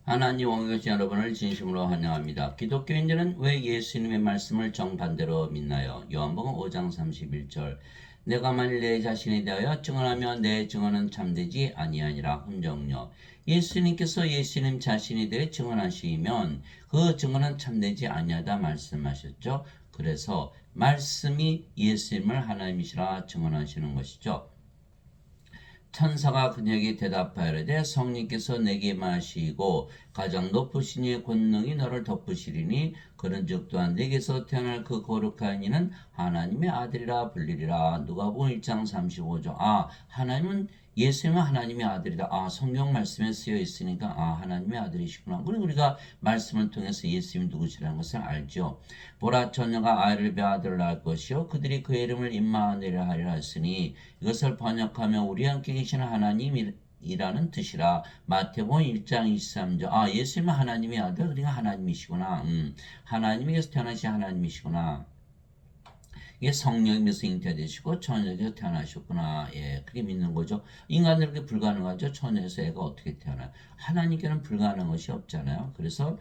하나님 원교신 여러분을 진심으로 환영합니다. 기독교인들은 왜 예수님의 말씀을 정반대로 믿나요? 요한복음 5장 31절 내가 만일 내 자신에 대하여 증언하면 내 증언은 참되지 아니하니라. 훈정료 예수님께서 예수님 자신에 대해 증언하시면 그 증언은 참되지 아니하다 말씀하셨죠. 그래서 말씀이 예수님을 하나님이시라 증언하시는 것이죠. 천사가 그녀에게 대답하여되 성령께서 내게 마시고 가장 높으신 이의 권능이 너를 덮으시리니 그런즉 또한 내게서 태어날 그 거룩한 이는 하나님의 아들이라 불리리라. 누가복음 1장 35절. 하나님은 예수님은 하나님의 아들이다. 성경 말씀에 쓰여 있으니까 하나님의 아들이시구나. 그리고 우리가 말씀을 통해서 예수님이 누구시라는 것을 알죠. 보라 처녀가 아이를 배 아들을 낳을 것이요 그들이 그의 이름을 임마누엘이라 하리라 했으니 이것을 번역하면 우리 함께 계시는 하나님이라는 뜻이라. 마태복음 1장 23절. 예수님은 하나님의 아들, 그러니까 하나님이시구나. 하나님에게서 태어나신 하나님이시구나. 이게 성령님에서 잉태되시고 처녀에서 태어나셨구나. 그렇게 믿는 거죠. 인간들에게 불가능하죠. 처녀에서 애가 어떻게 태어나요? 하나님께는 불가능한 것이 없잖아요. 그래서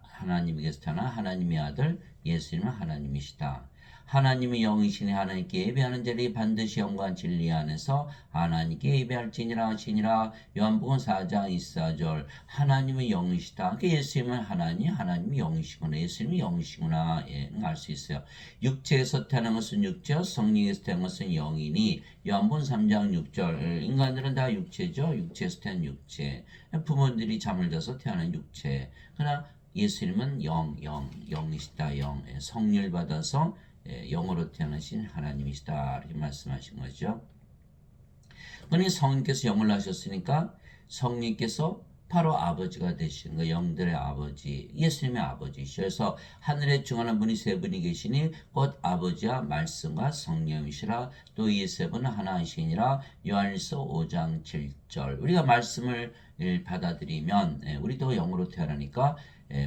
하나님에게서 태어난 하나님의 아들 예수님은 하나님이시다. 하나님의 영이시니 하나님께 예배하는 자들이 반드시 영과 진리 안에서 하나님께 예배할지니라 하시니라. 요한복음 4장 24절. 하나님의 영이시다. 그러니까 예수님은 하나님이 영이시구나. 예수님이 영이시구나. 알 수 있어요. 육체에서 태어난 것은 육체요 성령에서 태어난 것은 영이니. 요한복음 3장 6절. 인간들은 다 육체죠. 육체에서 태어난 육체. 부모들이 잠을 자서 태어난 육체. 그러나 예수님은 영이시다. 성령을 받아서 영으로 태어나신 하나님이시다. 이렇게 말씀하신 거죠. 그러니 성령께서 영을 낳으셨으니까 성령께서 바로 아버지가 되시는 거예요. 영들의 아버지, 예수님의 아버지시죠. 그래서 하늘에 중하는 분이 세 분이 계시니 곧 아버지와 말씀과 성령이시라. 또 이 세 분은 하나이시니라. 요한일서 5장 7절. 우리가 말씀을 받아들이면 우리도 영으로 태어나니까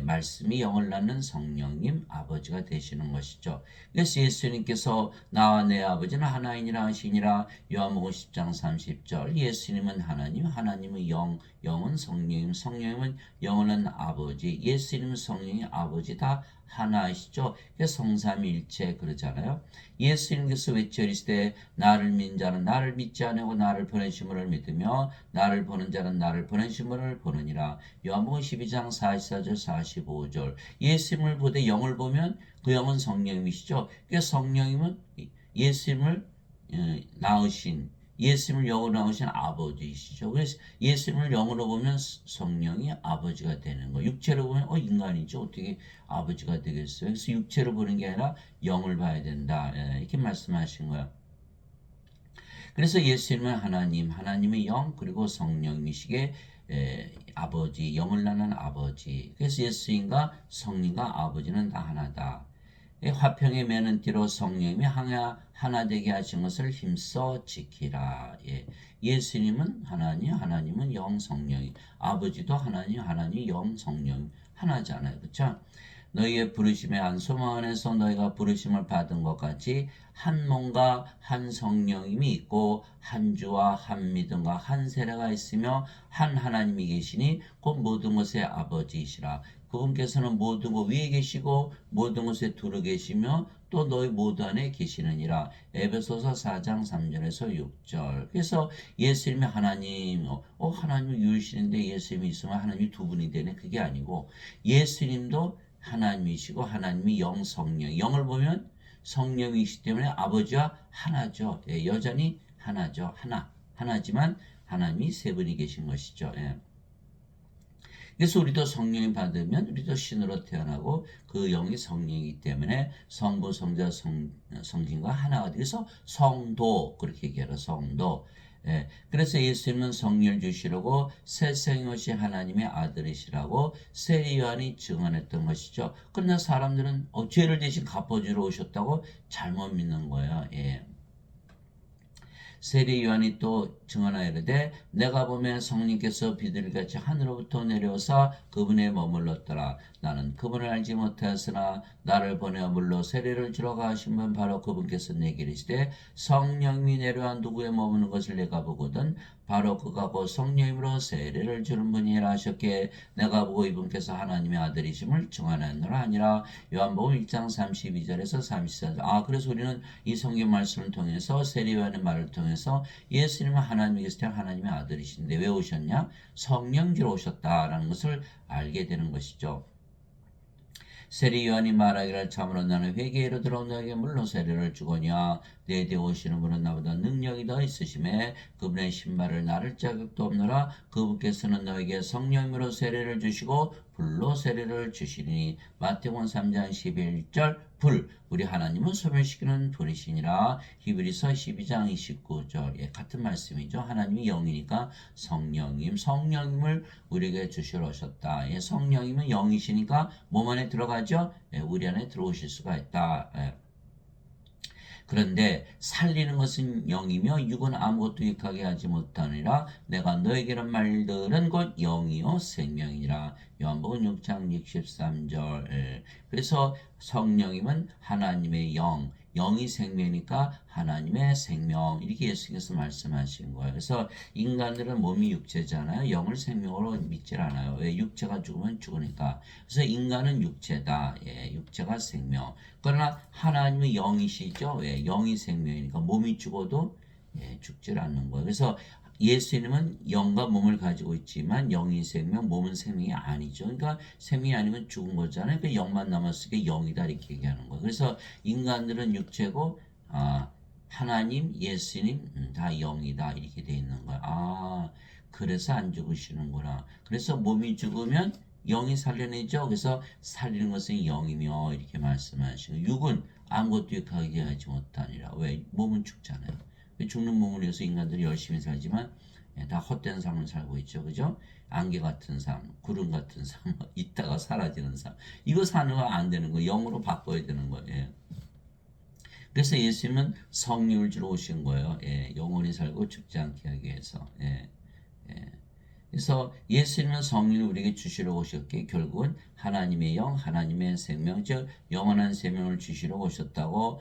말씀이 영을 낳는 성령님 아버지가 되시는 것이죠. 그래서 예수님께서 나와 내 아버지는 하나이니라 하시니라. 요한복음 10장 30절. 예수님은 하나님, 하나님은 영은 성령님, 성령님은 영을 낳는 아버지, 예수님은 성령이 아버지 다 하나이시죠. 성삼일체 그러잖아요. 예수님께서 외쳐이르시되 나를 믿는 자는 나를 믿지 아니하고 나를 보내신 분을 믿으며 나를 보는 자는 나를 보내신 분을 보느니라. 요한복음 12장 44절 45절. 예수님을 보되 영을 보면 그 영은 성령님이시죠. 성령님은 예수님을 낳으신 예수님을 영으로 낳으신 아버지이시죠. 그래서 예수님을 영으로 보면 성령이 아버지가 되는 거예요. 육체로 보면 인간이죠. 어떻게 아버지가 되겠어요? 그래서 육체로 보는 게 아니라 영을 봐야 된다. 이렇게 말씀하신 거예요. 그래서 예수님은 하나님의 영 그리고 성령이시게 아버지, 영을 낳는 아버지. 그래서 예수님과 성령과 아버지는 다 하나다. 화평에 매는 띠로 성령님이 하나 되게 하신 것을 힘써 지키라. 예수님은 하나님은 영, 성령이, 아버지도 하나님, 영, 성령 하나잖아요. 그렇죠? 너희의 부르심의 한 소망 안에서 너희가 부르심을 받은 것 같이 한 몸과 한 성령님이 있고 한 주와 한 믿음과 한 세례가 있으며 한 하나님이 계시니 곧 모든 것의 아버지이시라. 그분께서는 모든 것 위에 계시고 모든 것에 두루 계시며 또 너희 모두 안에 계시느니라. 에베소서 4장 3절에서 6절. 그래서 예수님이 하나님 유일신인데 예수님이 있으면 하나님이 두 분이 되네. 그게 아니고 예수님도 하나님이시고 하나님이 성령. 영을 보면 성령이시기 때문에 아버지와 하나죠. 여전히 하나죠. 하나지만 하나님이 세 분이 계신 것이죠. 그래서 우리도 성령이 받으면 우리도 신으로 태어나고 그 영이 성령이기 때문에 성부, 성자, 성신과 하나가 돼서 성도 그렇게 얘기하라. 성도. 그래서 예수님은 성령을 주시려고 새 것이 하나님의 아들이시라고 세례 요한이 증언했던 것이죠. 그러나 사람들은 죄를 대신 갚아주러 오셨다고 잘못 믿는 거예요. 세례 요한이 또 증언하여되 내가 보면 성령께서 비둘기같이 하늘로부터 내려오사 그분에 머물렀더라. 나는 그분을 알지 못하였으나 나를 보내어 물로 세례를 주러 가신 분 바로 그분께서 내게 이르시되 성령이 내려와 누구에 머무는 것을 내가 보거든 바로 그가 곧 성령님으로 세례를 주는 분이라 하셨기에 내가 보고 이분께서 하나님의 아들이심을 증언하노라 하니라. 요한복음 1장 32절에서 34절. 그래서 우리는 이 성경 말씀을 통해서 세례 요한의 말을 통해서 예수님은 하나님의 계시되 하나님의 아들이신데 왜 오셨냐? 성령 주러 오셨다라는 것을 알게 되는 것이죠. 세례 요한이 말하기를 참으로 나는 회개로 들어온 너에게 물론 세례를 주거니와 내 뒤에 오시는 분은 나보다 능력이 더 있으심에 그분의 신발을 나를 자격도 없노라. 그분께서는 너에게 성령으로 세례를 주시고 불로 세례를 주시니. 마태복음 3장 11절 불 우리 하나님은 소멸시키는 분이시니라. 히브리서 12장 29절 같은 말씀이죠. 하나님이 영이니까 성령님을 우리에게 주시러 오셨다. 성령님은 영이시니까 몸 안에 들어가죠. 우리 안에 들어오실 수가 있다. 그런데 살리는 것은 영이며 육은 아무것도 유익하게 하지 못하니라. 내가 너에게는 말들은 곧 영이요 생명이니라. 요한복음 6장 63절. 그래서 성령님은 하나님의 영이 생명이니까 하나님의 생명 이렇게 예수님께서 말씀하신 거예요. 그래서 인간들은 몸이 육체잖아요. 영을 생명으로 믿질 않아요. 왜? 육체가 죽으면 죽으니까. 그래서 인간은 육체다. 육체가 생명. 그러나 하나님은 영이시죠. 왜? 영이 생명이니까 몸이 죽어도 죽질 않는 거예요. 그래서 예수님은 영과 몸을 가지고 있지만 영이 생명, 몸은 생명이 아니죠. 그러니까 생명이 아니면 죽은 거잖아요. 그러니까 영만 남았으니까 영이다 이렇게 얘기하는 거예요. 그래서 인간들은 육체고 하나님, 예수님 다 영이다 이렇게 돼 있는 거야. 그래서 안 죽으시는구나. 그래서 몸이 죽으면 영이 살려내죠. 그래서 살리는 것은 영이며 이렇게 말씀하시고 육은 아무것도 유익하게 하지 못하니라. 왜? 몸은 죽잖아요. 죽는 몸을 위해서 인간들이 열심히 살지만 다 헛된 삶을 살고 있죠. 그죠? 안개 같은 삶, 구름 같은 삶, 있다가 사라지는 삶. 이거 사는 거 안 되는 거예요. 영으로 바꿔야 되는 거예요. 그래서 예수님은 성령을 주러 오신 거예요. 영원히 살고 죽지 않게 하기 위해서. 그래서 예수님은 성령을 우리에게 주시러 오셨기에 결국은 하나님의 영, 하나님의 생명, 즉 영원한 생명을 주시러 오셨다고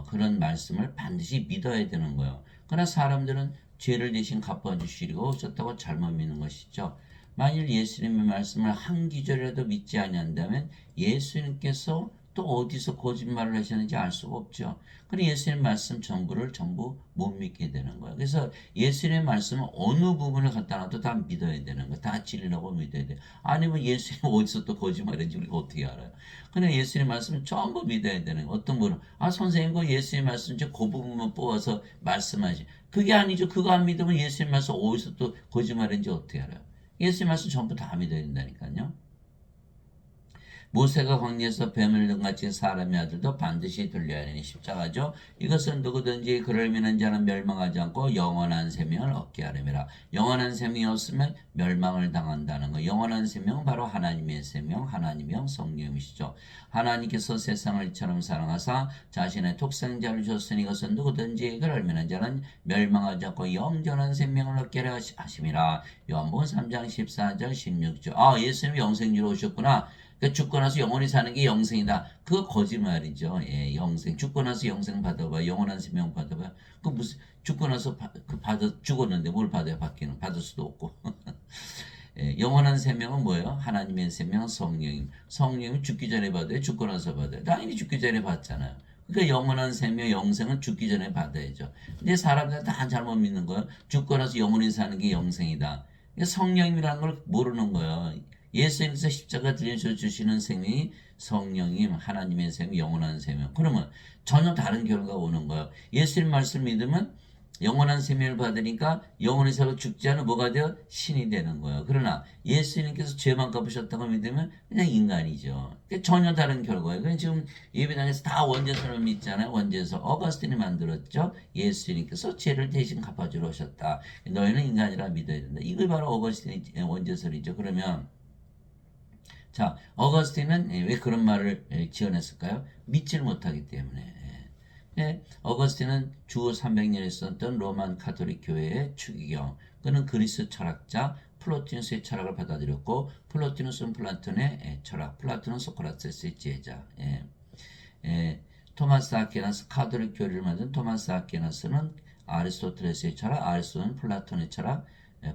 그런 말씀을 반드시 믿어야 되는 거예요. 그러나 사람들은 죄를 대신 갚아주시려고 오셨다고 잘못 믿는 것이죠. 만일 예수님의 말씀을 한 기절이라도 믿지 아니한다면 예수님께서 또 어디서 거짓말을 하셨는지 알 수가 없죠. 그래서 예수님의 말씀 전부를 전부 못 믿게 되는 거예요. 그래서 예수님의 말씀은 어느 부분을 갖다 놔도 다 믿어야 되는 거예요. 다 진리라고 믿어야 돼요. 아니면 예수님 어디서 또 거짓말인지 우리가 어떻게 알아요? 그냥 예수님의 말씀은 전부 믿어야 되는 거예요. 어떤 분은 선생님 그 예수님의 말씀 그 부분만 뽑아서 말씀하시. 그게 아니죠. 그거 안 믿으면 예수님의 말씀 어디서 또 거짓말인지 어떻게 알아요? 예수님의 말씀 전부 다 믿어야 된다니까요. 모세가 광야에서 뱀을 등같이 사람의 아들도 반드시 들려야 하니 십자가죠. 이것은 누구든지 그를 믿는 자는 멸망하지 않고 영원한 생명을 얻게 하려니라. 영원한 생명이 없으면 멸망을 당한다는 거. 영원한 생명은 바로 하나님의 생명, 하나님의 성령이시죠. 하나님께서 세상을 이처럼 사랑하사 자신의 독생자를 주셨으니 이것은 누구든지 그를 믿는 자는 멸망하지 않고 영원한 생명을 얻게 하심이라. 요한복음 3장 14절 16절. 예수님이 영생주로 오셨구나. 그러니까 죽고 나서 영원히 사는 게 영생이다. 그거 거짓말이죠. 영생. 죽고 나서 영생 받아봐. 영원한 생명 받아봐. 그 무슨 죽고 나서 죽었는데 뭘 받아야 받기는 받을 수도 없고. 영원한 생명은 뭐예요? 하나님의 생명, 성령임. 성령은 죽기 전에 받아요? 죽고 나서 받아요? 당연히 죽기 전에 받잖아요. 그러니까 영원한 생명, 영생은 죽기 전에 받아야죠. 근데 사람들 다 잘못 믿는 거예요. 죽고 나서 영원히 사는 게 영생이다. 성령이라는 걸 모르는 거예요. 예수님께서 십자가 들려주시는 생명이 성령님, 하나님의 생명, 영원한 생명. 그러면 전혀 다른 결과가 오는 거예요. 예수님 말씀 믿으면 영원한 생명을 받으니까 영원히 살고 죽지 않은 뭐가 되어? 신이 되는 거예요. 그러나 예수님께서 죄만 갚으셨다고 믿으면 그냥 인간이죠. 전혀 다른 결과예요. 그럼 지금 예배당에서 다 원죄설을 믿잖아요. 원죄설. 어거스틴이 만들었죠. 예수님께서 죄를 대신 갚아주러 오셨다. 너희는 인간이라 믿어야 된다. 이걸 바로 어거스틴의 원죄설이죠. 그러면 자, 어거스틴은 왜 그런 말을 지어냈을까요? 믿지를 못하기 때문에. 어거스틴은 주 300년에 있었던 로만 카톨릭 교회의 추기경. 그는 그리스 철학자 플로티누스의 철학을 받아들였고 플로티누스는 플라톤의 철학, 플라톤은 소크라테스의 제자. 토마스 아퀴나스, 카톨릭 교리를 만든 토마스 아퀴나스는 아리스토텔레스의 철학, 아리스토텔레스는 플라톤의 철학,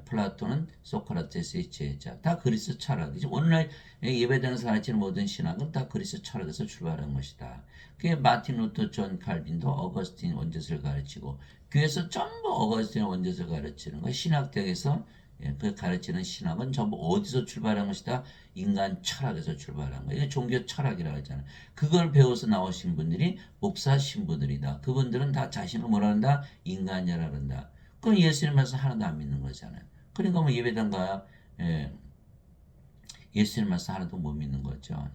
플라톤은 소크라테스의 제자. 다 그리스 철학이죠. 오늘날 예배당에서 가르치는 모든 신학은 다 그리스 철학에서 출발한 것이다. 그게 마틴 루터, 존 칼빈도 어거스틴 원죄를 가르치고 교회에서 전부 어거스틴 원죄를 가르치는 거예요. 신학대학에서 그 가르치는 신학은 전부 어디서 출발한 것이다? 인간 철학에서 출발한 거예요. 이게 종교 철학이라고 하잖아요. 그걸 배워서 나오신 분들이 목사 신부들이다. 그분들은 다 자신을 뭐라 한다? 인간이라 한다. 그럼 예수님 말씀 하나도 안 믿는 거잖아요. 그러니까 뭐 예배당 가야 예수님 말씀 하나도 못 믿는 거죠.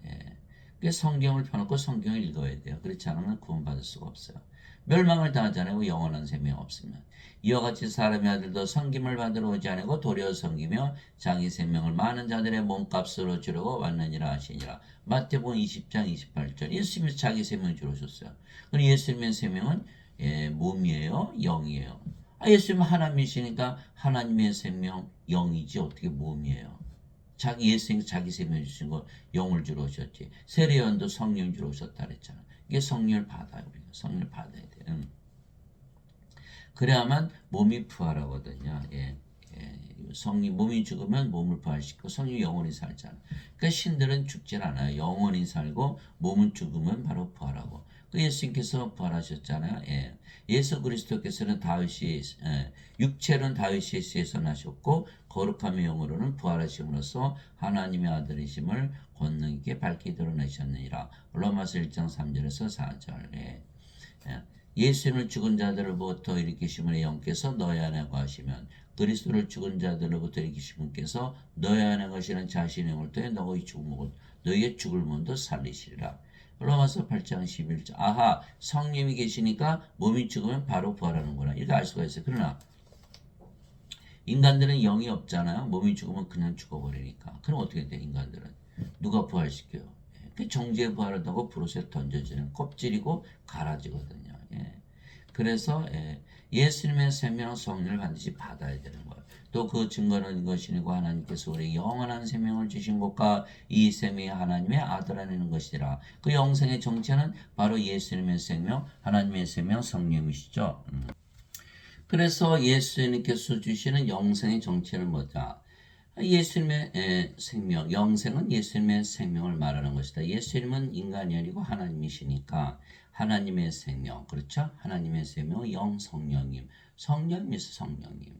그래서 성경을 펴놓고 성경을 읽어야 돼요. 그렇지 않으면 구원받을 수가 없어요. 멸망을 당하잖아요. 영원한 생명 없으면. 이와 같이 사람의 아들도 섬김을 받으러 오지 않고 도리어 섬기며 자기 생명을 많은 자들의 몸값으로 주려고 왔느니라 하시니라. 마태복음 20장 28절. 예수님이 자기 생명을 주러 오셨어요. 그럼 예수님의 생명은 몸이에요? 영이에요? 예수님은 하나님이시니까 하나님의 생명 영이지 어떻게 몸이에요? 자기 예수님 자기 생명 주신 거 영을 주러 오셨지. 세례요한도 성령 주러 오셨다 그랬잖아. 이게 성령을 받아요. 우리가 성령을 받아야 돼. 그래야만 몸이 부활하거든요. 성령 몸이 죽으면 몸을 부활시키고 성령이 영원히 살잖아. 그러니까 신들은 죽질 않아요. 영원히 살고 몸은 죽으면 바로 부활하고. 그 예수님께서 부활하셨잖아요. 예수 그리스도께서는 다윗이 육체는 다윗의 씨에서 나셨고 거룩함의 영으로는 부활하심으로써 하나님의 아들이심을 권능 있게 밝히 드러내셨느니라. 로마서 1장 3절에서 4절. 예수님을 죽은 자들로부터 일으키심을 영께서 너희 안에 거하시면 그리스도를 죽은 자들로부터 일으키신 분께서 너희 안에 거하시는 자신의 영을 통해 너희의 죽을 몸도 살리시리라. 로마서 8장 11절. 아하, 성령이 계시니까 몸이 죽으면 바로 부활하는구나. 이렇게 알 수가 있어요. 그러나 인간들은 영이 없잖아요. 몸이 죽으면 그냥 죽어버리니까. 그럼 어떻게 돼? 인간들은 누가 부활시켜요? 그 정죄에 부활한다고 불옷에 던져지는 껍질이고 갈아지거든요. 그래서 예수님의 생명 성령을 반드시 받아야 되는 거예요. 또 그 증거는 이것이니고 하나님께서 우리 영원한 생명을 주신 것과 이 생명이 하나님의 아들 안에 있는 것이라. 그 영생의 정체는 바로 예수님의 생명, 하나님의 생명, 성령이시죠. 그래서 예수님께서 주시는 영생의 정체는 뭐다? 예수님의 생명, 영생은 예수님의 생명을 말하는 것이다. 예수님은 인간이 아니고 하나님이시니까 하나님의 생명, 그렇죠? 하나님의 생명, 영, 성령님, 성령님이 성령님.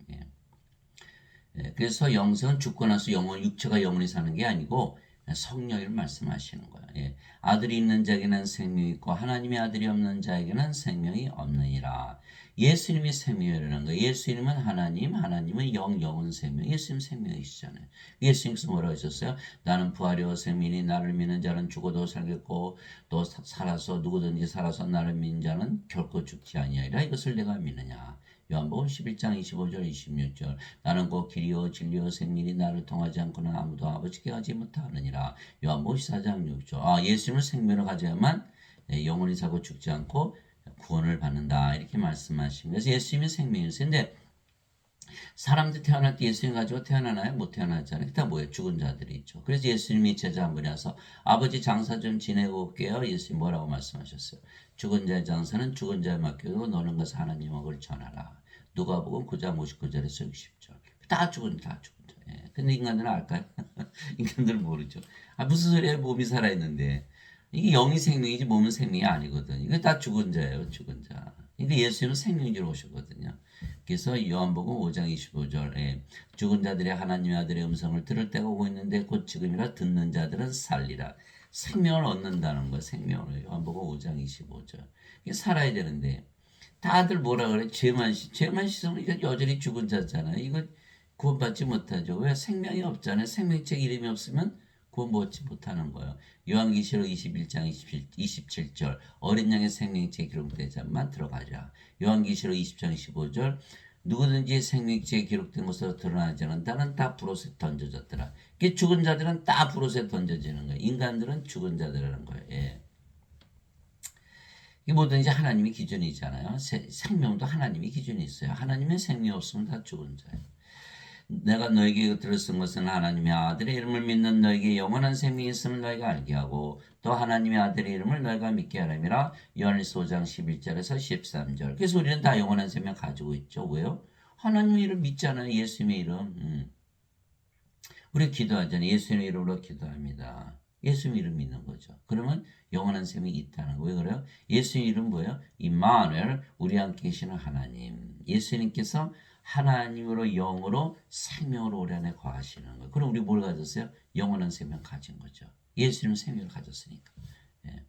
그래서 영생은 죽고 나서 육체가 영원히 사는 게 아니고 성령을 말씀하시는 거예요. 아들이 있는 자에게는 생명이 있고 하나님의 아들이 없는 자에게는 생명이 없느니라. 예수님이 생명이라는 거예요. 예수님은 하나님, 하나님은 영, 영은 생명. 예수님 생명이시잖아요. 예수님께서 뭐라고 하셨어요? 나는 부활이요 생명이니 나를 믿는 자는 죽어도 살겠고 또 살아서 누구든지 살아서 나를 믿는 자는 결코 죽지 아니하리라. 이것을 내가 믿느냐. 요한복음 11장 25절 26절. 나는 곧 길이요 진리요 생명이 나를 통하지 않고는 아무도 아버지께 가지 못하느니라. 요한복음 14장 6절. 예수님을 생명으로 가져야만 영원히 살고 죽지 않고 구원을 받는다. 이렇게 말씀하십니다. 그래서 예수님이 생명이세요. 근데 사람들이 태어날 때 예수님 가지고 태어나나요? 못 태어나잖아요. 다 뭐예요? 죽은 자들이 있죠. 그래서 예수님이 제자 한 분이 와서 아버지 장사 좀 지내고 올게요. 예수님 뭐라고 말씀하셨어요? 죽은 자의 장사는 죽은 자에 맡기고 노는 것을 하나님을 전하라. 누가복음 9장 59절에서 60절. 다 죽은 자. 근데 인간들은 알까요? 인간들은 모르죠. 무슨 소리예요? 몸이 살아있는데. 이게 영이 생명이지 몸은 생명이 아니거든. 이거 다 죽은 자예요. 죽은 자. 근데 예수님은 생명주로 오셨거든요. 그래서 요한복음 5장 25절에 죽은 자들이 하나님의 아들의 음성을 들을 때가 오고 있는데 곧 지금이라 듣는 자들은 살리라. 생명을 얻는다는 거예요. 생명을. 요한복음 5장 25절. 이게 살아야 되는데 다들 뭐라 그래? 죄만 씻으면 이거 여전히 죽은 자잖아요. 이거 구원받지 못하죠. 왜? 생명이 없잖아요. 생명책 이름이 없으면 구원받지 못하는 거예요. 요한계시록 21장 27절 어린 양의 생명책에 기록된 자만 들어가자. 요한계시록 20장 15절 누구든지 생명책에 기록된 것으로 드러나지 않는다는 다 불옷에 던져졌더라. 죽은 자들은 다 불옷에 던져지는 거예요. 인간들은 죽은 자들이라는 거예요. 이게 뭐든지 하나님이 기준이잖아요. 생명도 하나님이 기준이 있어요. 하나님의 생명이 없으면 다 죽은 자예요. 내가 너에게 겉으로 쓴 것은 하나님의 아들의 이름을 믿는 너에게 영원한 생명이 있음을 너희가 알게 하고 또 하나님의 아들의 이름을 너희가 믿게 하람이라. 요한일서 5장 11절에서 13절. 그래서 우리는 다 영원한 생명 가지고 있죠. 왜요? 하나님의 이름 믿잖아요. 예수님의 이름. 우리 기도하잖아요. 예수님의 이름으로 기도합니다. 예수님 이름 믿는 거죠. 그러면 영원한 생명이 있다는 거예요. 왜 그래요? 예수님 이름 뭐예요? 임마누엘, 우리 함께 계시는 하나님. 예수님께서 하나님으로 영으로 생명으로 우리 안에 거하시는 거예요. 그럼 우리 뭘 가졌어요? 영원한 생명 가진 거죠. 예수님은 생명을 가졌으니까. 예.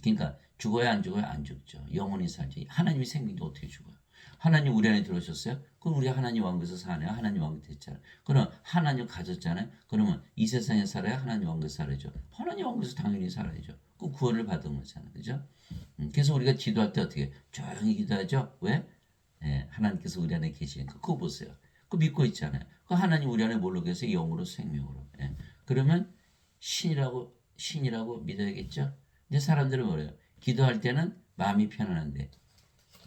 그러니까 죽어야 안 죽어요? 안 죽죠. 영원히 살지. 하나님이 생명인데 어떻게 죽어요? 하나님 우리 안에 들어오셨어요? 그럼 우리 하나님 왕국에서 사네요. 하나님 왕국 됐잖아요. 그럼 하나님 가졌잖아요. 그러면 이 세상에 살아야 하나님 왕국에서 살아야죠. 하나님 왕국에서 당연히 살아야죠. 그 구원을 받은 거잖아요. 그죠? 그래서 우리가 기도할 때 어떻게 조용히 기도하죠? 왜? 예, 하나님께서 우리 안에 계시니까. 그거 보세요. 그거 믿고 있잖아요. 그 하나님 우리 안에 뭘로 계세요? 영으로 생명으로. 예. 그러면 신이라고 믿어야겠죠? 근데 사람들은 뭐래요? 기도할 때는 마음이 편안한데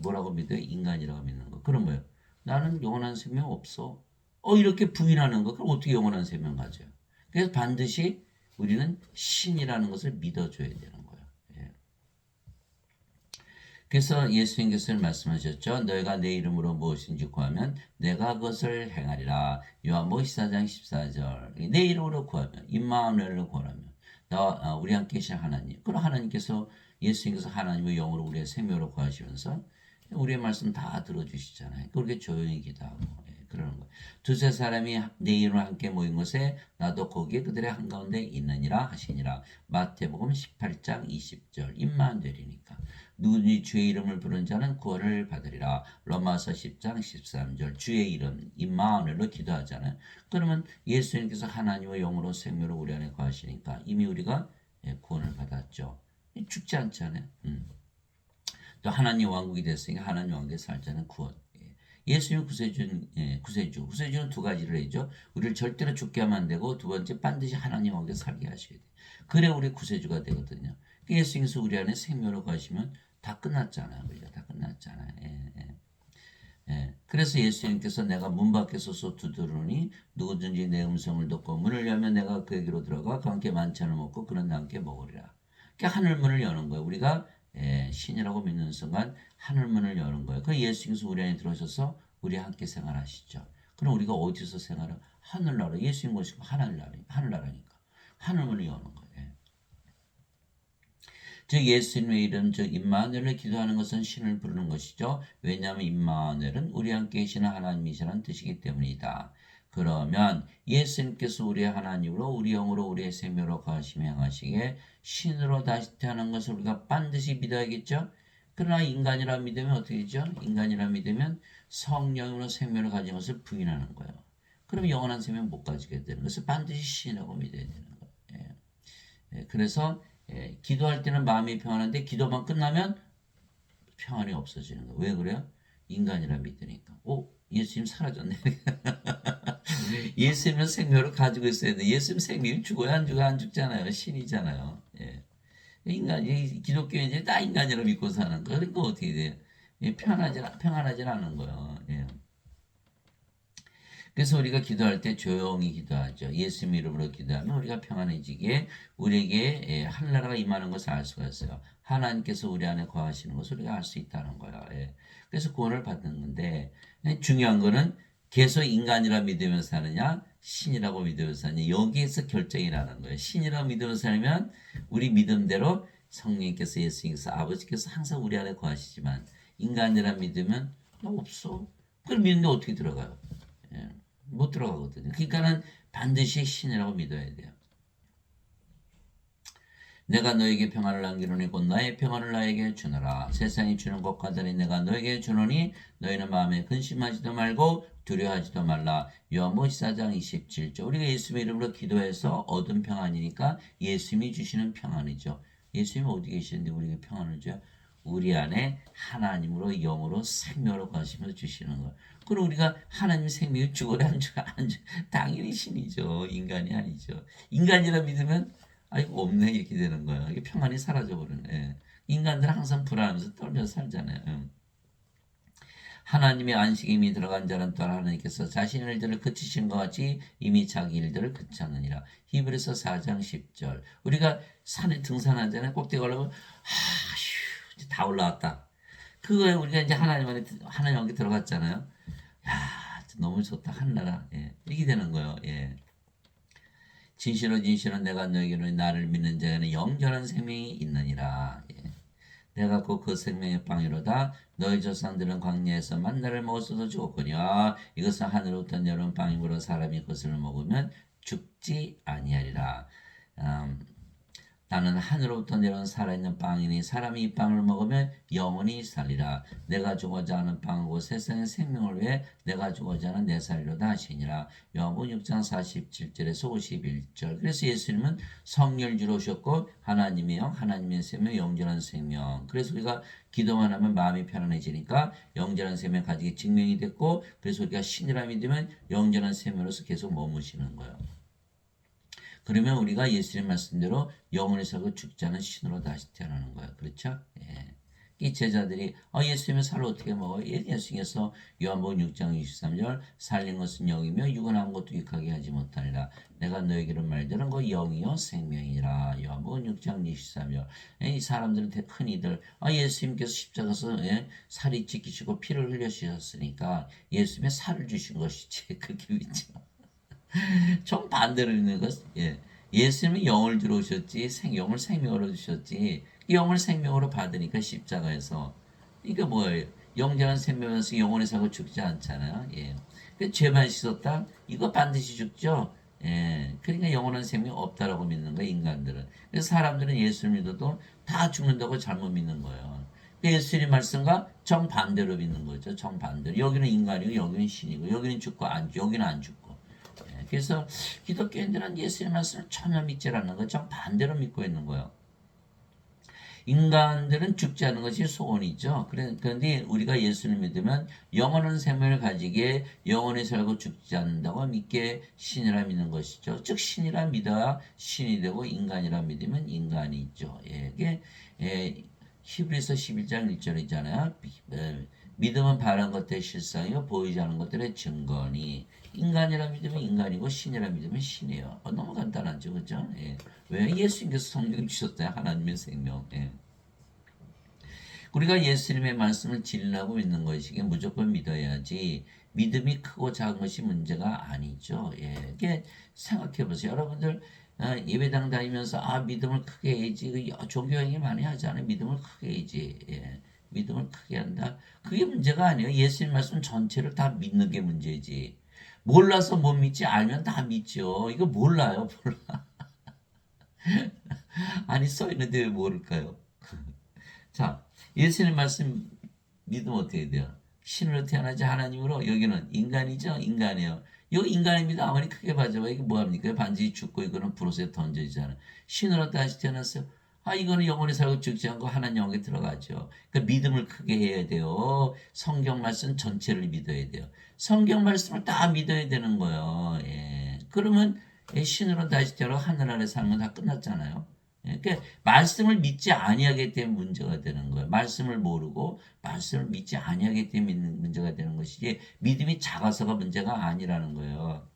뭐라고 믿어요? 인간이라고 믿는 거. 그럼 뭐예요? 나는 영원한 생명 없어. 이렇게 부인하는 거. 그럼 어떻게 영원한 생명 가져요? 그래서 반드시 우리는 신이라는 것을 믿어줘야 되는 거예요. 예. 그래서 예수님께서 말씀하셨죠. 너희가 내 이름으로 무엇인지 구하면 내가 그것을 행하리라. 요한복음 14장 14절. 내 이름으로 구하면, 임마누엘로 구하면 우리 함께 계신 하나님. 그럼 하나님께서 예수님께서 하나님의 영으로 우리의 생명으로 구하시면서 우리의 말씀 다 들어주시잖아요. 그렇게 조용히 기도하고 그러는 거예요. 두세 사람이 내 이름으로 함께 모인 곳에 나도 거기에 그들의 한가운데 있느니라 하시니라. 마태복음 18장 20절. 임마누엘이니까. 누구든지 주의 이름을 부르는 자는 구원을 받으리라. 로마서 10장 13절. 주의 이름 임마누엘로 기도하잖아요. 그러면 예수님께서 하나님의 영으로 생명으로 우리 안에 거하시니까 이미 우리가 구원을 받았죠. 죽지 않잖아요. 또 하나님 왕국이 됐으니까 하나님 왕국에 살자는 구원. 예수님 구세주는 두 가지를 해죠. 우리를 절대로 죽게 하면 안 되고 두 번째 반드시 하나님 왕국에 살게 하셔야 돼요. 그래 우리 구세주가 되거든요. 예수님께서 우리 안에 생명으로 가시면 다 끝났잖아요. 우리가 다 끝났잖아요. 그래서 예수님께서 내가 문 밖에 서서 두드리니 누구든지 내 음성을 듣고 문을 열면 내가 그에게로 들어가 그와 함께 만찬을 먹고 그는 나와 함께 먹으리라. 그러니까 하늘문을 여는 거예요. 우리가 신이라고 믿는 순간 하늘문을 여는 거예요. 그 예수님께서 우리 안에 들어오셔서 우리 함께 생활하시죠. 그럼 우리가 어디서 생활해요? 하늘나라. 예수님 모시고 하늘나라니까. 하늘문을 여는 거예요. 즉 예수님의 이름 즉 임마누엘을 기도하는 것은 신을 부르는 것이죠. 왜냐하면 임마누엘은 우리 함께 계시는 하나님이시라는 뜻이기 때문이다. 그러면 예수님께서 우리의 하나님으로 우리 영으로 우리의 생명으로 거하시며 행하시기에 신으로 다시 태어난 것을 우리가 반드시 믿어야겠죠. 그러나 인간이라 믿으면 어떻게 되죠? 인간이라 믿으면 성령으로 생명을 가진 것을 부인하는 거예요. 그럼 영원한 생명 못 가지게 되는 것을 반드시 신이라고 믿어야 되는 거예요. 그래서 기도할 때는 마음이 평안한데 기도만 끝나면 평안이 없어지는 거예요. 왜 그래요? 인간이라 믿으니까. 예수님 사라졌네. 예수님은 생명을 가지고 있어야 돼. 예수님 생명이 죽어야 안 죽어 안 죽잖아요. 신이잖아요. 인간이 기독교에 이제 다 인간이라 믿고 사는 거. 그러니까 어떻게 돼요? 평안하진 않은 거예요. 그래서 우리가 기도할 때 조용히 기도하죠. 예수님 이름으로 기도하면 우리가 평안해지기에 우리에게 하늘나라가 임하는 것을 알 수가 있어요. 하나님께서 우리 안에 거하시는 것을 우리가 알 수 있다는 거예요. 그래서 구원을 받는 건데 중요한 거는 계속 인간이라 믿으면서 사느냐 신이라고 믿으면서 사느냐 여기에서 결정이 나는 거예요. 신이라고 믿으면서 살면 우리 믿음대로 성령님께서 예수님께서 아버지께서 항상 우리 안에 거하시지만 인간이라 믿으면 없어. 그걸 믿는데 어떻게 들어가요? 못 들어가거든요. 그러니까는 반드시 신이라고 믿어야 돼요. 내가 너에게 평안을 남기노니 곧 나의 평안을 나에게 주노라. 세상이 주는 것과 달리 내가 너에게 주노니 너희는 마음에 근심하지도 말고 두려워하지도 말라. 요한복음 14장 27절. 우리가 예수님의 이름으로 기도해서 얻은 평안이니까 예수님이 주시는 평안이죠. 예수님이 어디 계시는데 우리에게 평안을 줘요? 우리 안에 하나님으로 영으로 생명으로 가시면서 주시는 거예요. 그럼 우리가 하나님 생명을 죽어라 안 죽어 당연히 신이죠. 인간이 아니죠. 인간이라 믿으면 이거 없네 이렇게 되는 거예요. 이게 평안이 사라져 버리네. 인간들은 항상 불안하면서 떨면서 살잖아요. 하나님의 안식이 이미 들어간 자는 또한 하나님께서 자신의 일들을 그치신 것 같이 이미 자기 일들을 그치느니라. 히브리서 4장 10절. 우리가 산에 등산하잖아요. 꼭대기 올라가면 이제 다 올라왔다. 그거에 우리가 이제 하나님 안에 들어갔잖아요. 야, 너무 좋다. 하늘나라. 예. 이게 되는 거예요. 예. 진실로 내가 너에게로 나를 믿는 자에는 영원한 생명이 있느니라. 예. 내가 곧 그 생명의 빵이로다. 너희 조상들은 광야에서 만나를 먹었어도 죽었거니와 이것은 하늘로부터 내려온 빵이므로 사람이 그것을 먹으면 죽지 아니하리라. 나는 하늘로부터 내려온 살아있는 빵이니 사람이 이 빵을 먹으면 영원히 살리라. 내가 주고자 하는 빵이고 세상의 생명을 위해 내가 주고자 하는 내 살리로다 하시니라. 요한복음 6장 47절에서 51절. 그래서 예수님은 성령주로 오셨고 하나님의 영, 하나님의 생명, 영원한 생명. 그래서 우리가 기도만 하면 마음이 편안해지니까 영원한 생명 가지기 증명이 됐고, 그래서 우리가 신이라 믿으면 영원한 생명으로서 계속 머무시는 거예요. 그러면 우리가 예수님 말씀대로 영원히 살고 죽지 않은 신으로 다시 태어나는 거예요. 그렇죠? 예. 이 제자들이 예수님의 살을 어떻게 먹어요? 예수님께서 요한복음 6장 23절 살린 것은 영이며 육은 아무것도 유익하게 하지 못하니라. 내가 너에게로 말되는 거 영이요 생명이라. 요한복음 6장 23절. 이 사람들은 흔히들 예수님께서 십자가에서 살이 찢기시고 피를 흘려주셨으니까 예수님의 살을 주신 것이지 그렇게 믿죠. 좀 반대로 있는 것, 예. 예수님은 영을 들어오셨지, 영을 생명으로 주셨지, 영을 생명으로 받으니까 십자가에서. 이게 뭐예요? 영원한 생명에서 영원히 살고 죽지 않잖아요. 예. 죄만 씻었다? 이거 반드시 죽죠? 예. 그러니까 영원한 생명이 없다라고 믿는 거예요, 인간들은. 그래서 사람들은 예수를 믿어도 다 죽는다고 잘못 믿는 거예요. 예수님 말씀과 정반대로 믿는 거죠, 정반대로. 여기는 인간이고, 여기는 신이고, 여기는 죽고, 여기는 안 죽고. 그래서 기독교인들은 예수님 말씀을 전혀 믿지 않는 거죠. 반대로 믿고 있는 거예요. 인간들은 죽지 않는 것이 소원이죠. 그런데 우리가 예수를 믿으면 영원한 생명을 가지기에 영원히 살고 죽지 않는다고 믿게 신이라 믿는 것이죠. 즉 신이라 믿어야 신이 되고 인간이라 믿으면 인간이죠. 이게 히브리서 11장 1절이잖아요. 믿음은 바라는 것들의 실상이요 보이지 않는 것들의 증거니. 인간이라 믿으면 인간이고 신이라 믿으면 신이에요. 너무 간단하죠, 그죠? 예. 왜 예수님께서 성령 주셨어요? 하나님의 생명. 예. 우리가 예수님의 말씀을 진리라고 믿는 것이기에 무조건 믿어야지. 믿음이 크고 작은 것이 문제가 아니죠. 예. 이게 생각해 보세요, 여러분들. 예배당 다니면서 믿음을 크게 해야지. 종교행위 많이 하잖아요. 믿음을 크게 해야지. 예. 믿음을 크게 한다. 그게 문제가 아니에요. 예수님 말씀 전체를 다 믿는 게 문제지. 몰라서 못 믿지 알면 다 믿죠. 이거 몰라요. 몰라. 아니 써 있는데 왜 모를까요? 자, 예수님 말씀 믿으면 어떻게 돼요? 신으로 태어나지 하나님으로. 여기는 인간이죠. 인간이에요. 여기 인간입니다. 아무리 크게 봐줘봐. 이게 뭐합니까? 반드시 죽고 이거는 불옷에 던져지잖아요. 신으로 다시 태어났어요. 이거는 영원히 살고 죽지 않고 하나님 영에 들어가죠. 그러니까 믿음을 크게 해야 돼요. 성경 말씀 전체를 믿어야 돼요. 성경 말씀을 다 믿어야 되는 거예요. 예. 그러면 신으로 다시 태어나 하늘 아래 살면 다 끝났잖아요. 예. 그러니까 말씀을 믿지 아니하기 때문에 문제가 되는 거예요. 말씀을 모르고 말씀을 믿지 아니하기 때문에 문제가 되는 것이지 믿음이 작아서가 문제가 아니라는 거예요.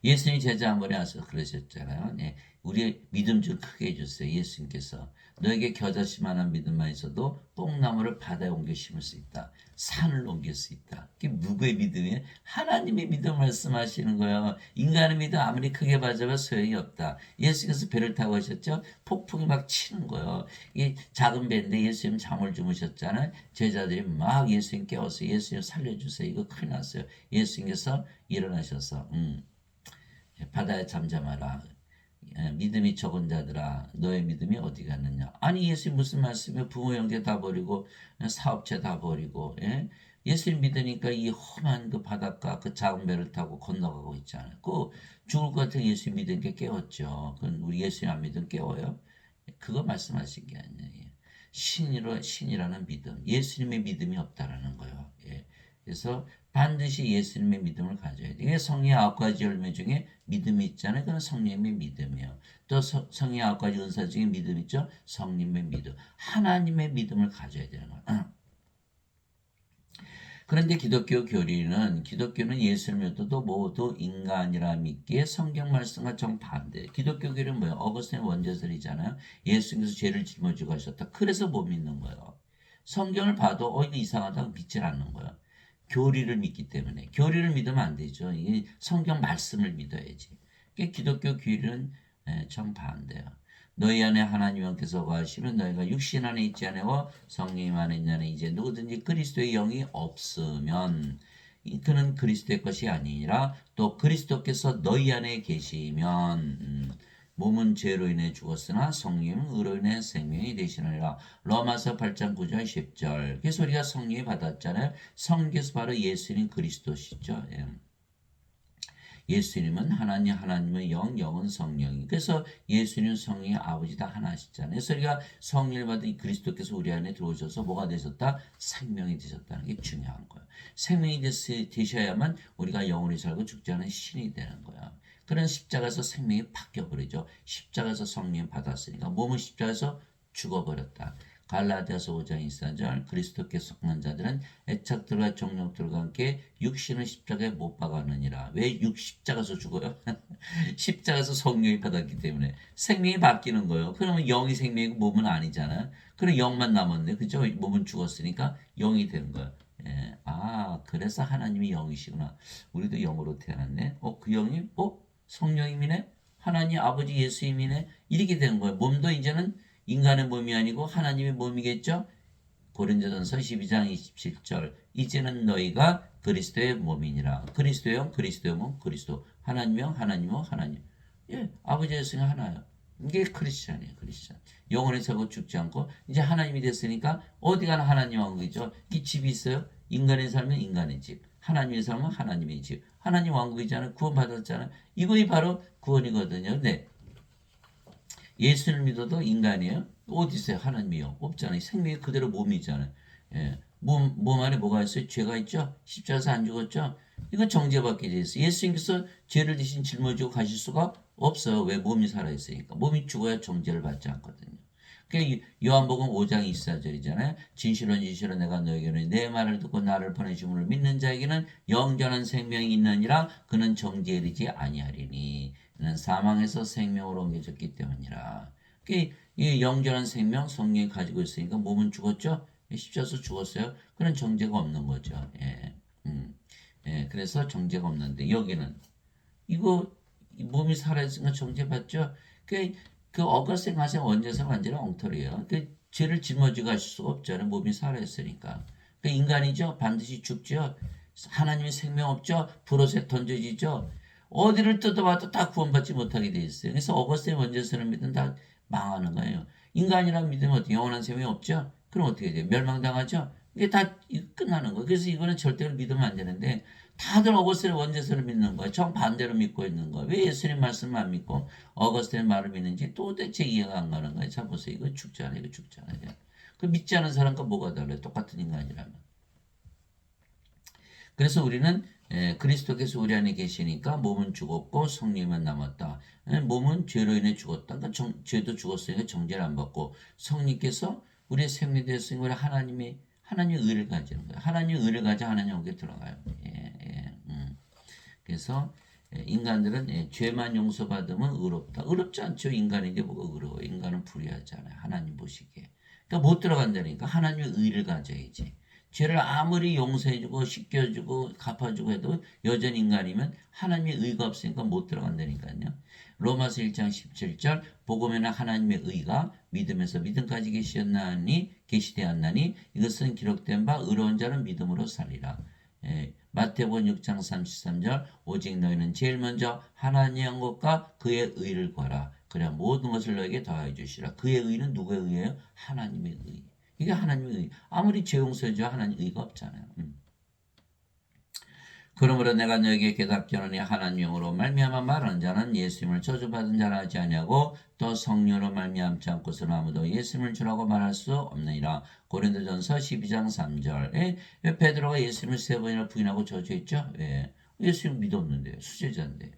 예수님이 제자 한 번에 와서 그러셨잖아요. 네, 우리 믿음 좀 크게 해주세요. 예수님께서 너에게 겨자씨만한 믿음만 있어도 뽕나무를 바다에 옮겨 심을 수 있다. 산을 옮길 수 있다. 그게 누구의 믿음이에요? 하나님의 믿음 말씀하시는 거예요. 인간의 믿음 아무리 크게 봐줘도 소용이 없다. 예수님께서 배를 타고 하셨죠? 폭풍이 막 치는 거예요. 이 작은 배인데 예수님 잠을 주무셨잖아요. 제자들이 막 예수님 깨워서 예수님 살려주세요. 이거 큰일 났어요. 예수님께서 일어나셔서 바다에 잠잠하라. 믿음이 적은 자들아 너의 믿음이 어디 갔느냐. 아니 예수님 무슨 말씀이에요? 부모 형제 다 버리고 사업체 다 버리고 예수님 믿으니까 이 험한 그 바닷가 그 작은 배를 타고 건너가고 있잖아요. 그 죽을 것 같은 예수님 믿은 게 깨웠죠. 그건 우리 예수님 안 믿으면 깨워요? 그거 말씀하신 게 아니에요. 신이라는 믿음, 예수님의 믿음이 없다라는 거예요. 그래서 반드시 예수님의 믿음을 가져야 돼요. 이게 성령의 9가지 열매 중에 믿음이 있잖아요. 그건 성령의 믿음이에요. 또 성령의 9가지 은사 중에 믿음 있죠. 성령의 믿음. 하나님의 믿음을 가져야 되는 거예요. 그런데 기독교는 예수를 믿어도 모두 인간이라 믿기에 성경 말씀과 정반대. 기독교 교리는 뭐예요? 어거스틴 원죄설이잖아요. 예수님께서 죄를 짊어지고 하셨다. 그래서 못 믿는 거예요. 성경을 봐도 이거 이상하다고 믿질 않는 거예요. 교리를 믿기 때문에. 교리를 믿으면 안 되죠. 이게 성경 말씀을 믿어야지. 기독교 교리는 정반대예요. 너희 안에 하나님 영께서 거하시면 너희가 육신 안에 있지 아니하고 성령 안에 있냐는 이제 누구든지 그리스도의 영이 없으면 그는 그리스도의 것이 아니니라. 또 그리스도께서 너희 안에 계시면 몸은 죄로 인해 죽었으나 성령은 의로 인해 생명이 되시느니라. 로마서 8장 9절 10절. 그래서 우리가 성령이 받았잖아요. 성령께서 바로 예수님 그리스도시죠. 예수님은 하나님, 하나님은 영, 영은 성령이. 그래서 예수님은 성령이 아버지 다 하나시잖아요. 그래서 우리가 성령을 받은 그리스도께서 우리 안에 들어오셔서 뭐가 되셨다? 생명이 되셨다는 게 중요한 거예요. 생명이 되셔야만 우리가 영원히 살고 죽지 않은 신이 되는 거야. 그런 십자가에서 생명이 바뀌어버리죠. 십자가에서 성령 받았으니까 몸은 십자가에서 죽어버렸다. 갈라디아서 5장 24절 그리스도께 속한 자들은 애착들과 정욕들과 함께 육신을 십자가에 못 박았느니라. 왜 십자가에서 죽어요? 십자가에서 성령이 받았기 때문에 생명이 바뀌는 거예요. 그러면 영이 생명이고 몸은 아니잖아요. 그럼 영만 남았네. 그죠? 몸은 죽었으니까 영이 되는 거예요. 예. 그래서 하나님이 영이시구나. 우리도 영으로 태어났네. 그 영이 성령이네. 하나님 아버지 예수님이네. 이렇게 된 거예요. 몸도 이제는 인간의 몸이 아니고 하나님의 몸이겠죠? 고린도전서 12장 27절 이제는 너희가 그리스도의 몸이니라. 그리스도의 영, 그리스도의 몸, 그리스도. 하나님의 영, 하나님의 몸, 하나님. 예, 아버지 예수님 하나요. 이게 크리스찬이에요. 크리스찬. 영원히 살고 죽지 않고 이제 하나님이 됐으니까 어디 가나 하나님 왕국이죠. 이 집이 있어요. 인간의 삶은 인간의 집. 하나님의 삶은 하나님의 집. 하나님 왕국이잖아요. 구원받았잖아요. 이거이 바로 구원이거든요. 네. 예수를 믿어도 인간이에요? 어디 있어요? 하나님이요? 없잖아요. 생명이 그대로 몸이잖아요. 예. 몸 안에 뭐가 있어요? 죄가 있죠? 십자가에서 안 죽었죠? 이거 정죄받게 돼 있어요. 예수님께서 죄를 대신 짊어지고 가실 수가 없어요. 왜? 몸이 살아있으니까. 몸이 죽어야 정죄를 받지 않거든요. 그러니까 요한복음 5장 24절이잖아요. 진실로 내가 너에게는 내 말을 듣고 나를 보내심을 믿는 자에게는 영전한 생명이 있느니라. 그는 정죄에 이르지 아니하리니. 이는 사망에서 생명으로 옮겨졌기 때문이라. 이 영전한 생명 성령이 가지고 있으니까 몸은 죽었죠. 십자가에서 죽었어요. 그런 정죄가 없는 거죠. 그래서 정죄가 없는데 여기는 이거 몸이 살아있으니까 정죄받죠. 그 어거스틴 가생 원죄설 완전히 엉터리예요. 죄를 짊어지고 가실 수가 없잖아요. 몸이 살아있으니까. 인간이죠. 반드시 죽죠. 하나님의 생명 없죠. 불옷에 던져지죠. 어디를 뜯어봐도 다 구원받지 못하게 돼 있어요. 그래서 어거스틴 원죄설을 믿으면 다 망하는 거예요. 인간이라고 믿으면 어떻게 영원한 생명이 없죠? 그럼 어떻게 돼요? 멸망당하죠? 이게 다 끝나는 거예요. 그래서 이거는 절대로 믿으면 안 되는데 다들 어거스틴 원죄설을 믿는 거예요. 정반대로 믿고 있는 거예요. 왜 예수님 말씀을 안 믿고 어거스틴 말을 믿는지 도대체 이해가 안 가는 거예요. 자 보세요. 이거 죽잖아요. 이거 죽잖아요. 그 믿지 않은 사람과 뭐가 달라요? 똑같은 인간이라면. 그래서 우리는 그리스도께서 우리 안에 계시니까 몸은 죽었고 성령만 남았다. 몸은 죄로 인해 죽었다. 그러니까 죄도 죽었으니까 정죄를 안 받고 성령께서 우리의 생명이 되었으니까 우리 하나님의 의를 가지는 거예요. 하나님의 의를 가져 하나님 영에 들어가요. 그래서 인간들은 죄만 용서받으면 의롭다. 의롭지 않죠. 인간인데 뭐가 의로워. 인간은 불의하잖아요. 하나님 보시기에. 그러니까 못 들어간다니까 하나님의 의를 가져야지. 죄를 아무리 용서해주고 씻겨주고 갚아주고 해도 여전히 인간이면 하나님의 의가 없으니까 못 들어간다니까요. 로마서 1장 17절 복음에는 하나님의 의가 믿음에서 믿음까지 계시되었나니 이것은 기록된 바 의로운 자는 믿음으로 살리라. 마태복음 6장 33절 오직 너희는 제일 먼저 하나님의 영광과 그의 의를 구하라. 그래야 모든 것을 너에게 더하여 주시라. 그의 의는 누구의 의예요? 하나님의 의. 이게 하나님의 의. 아무리 죄 용서해줘야 하나님의 의가 없잖아요. 그러므로 내가 너에게 깨닫게 하노니 하나님 영으로 말미암아 말하는 자는 예수님을 저주받은 자라 하지 아니하고 또 성령으로 말미암지 않고서는 아무도 예수님을 주라고 말할 수 없느니라. 고린도전서 12장 3절. 왜 베드로가 예수님을 3번이나 부인하고 저주했죠? 예수님 믿었는데 수제자인데.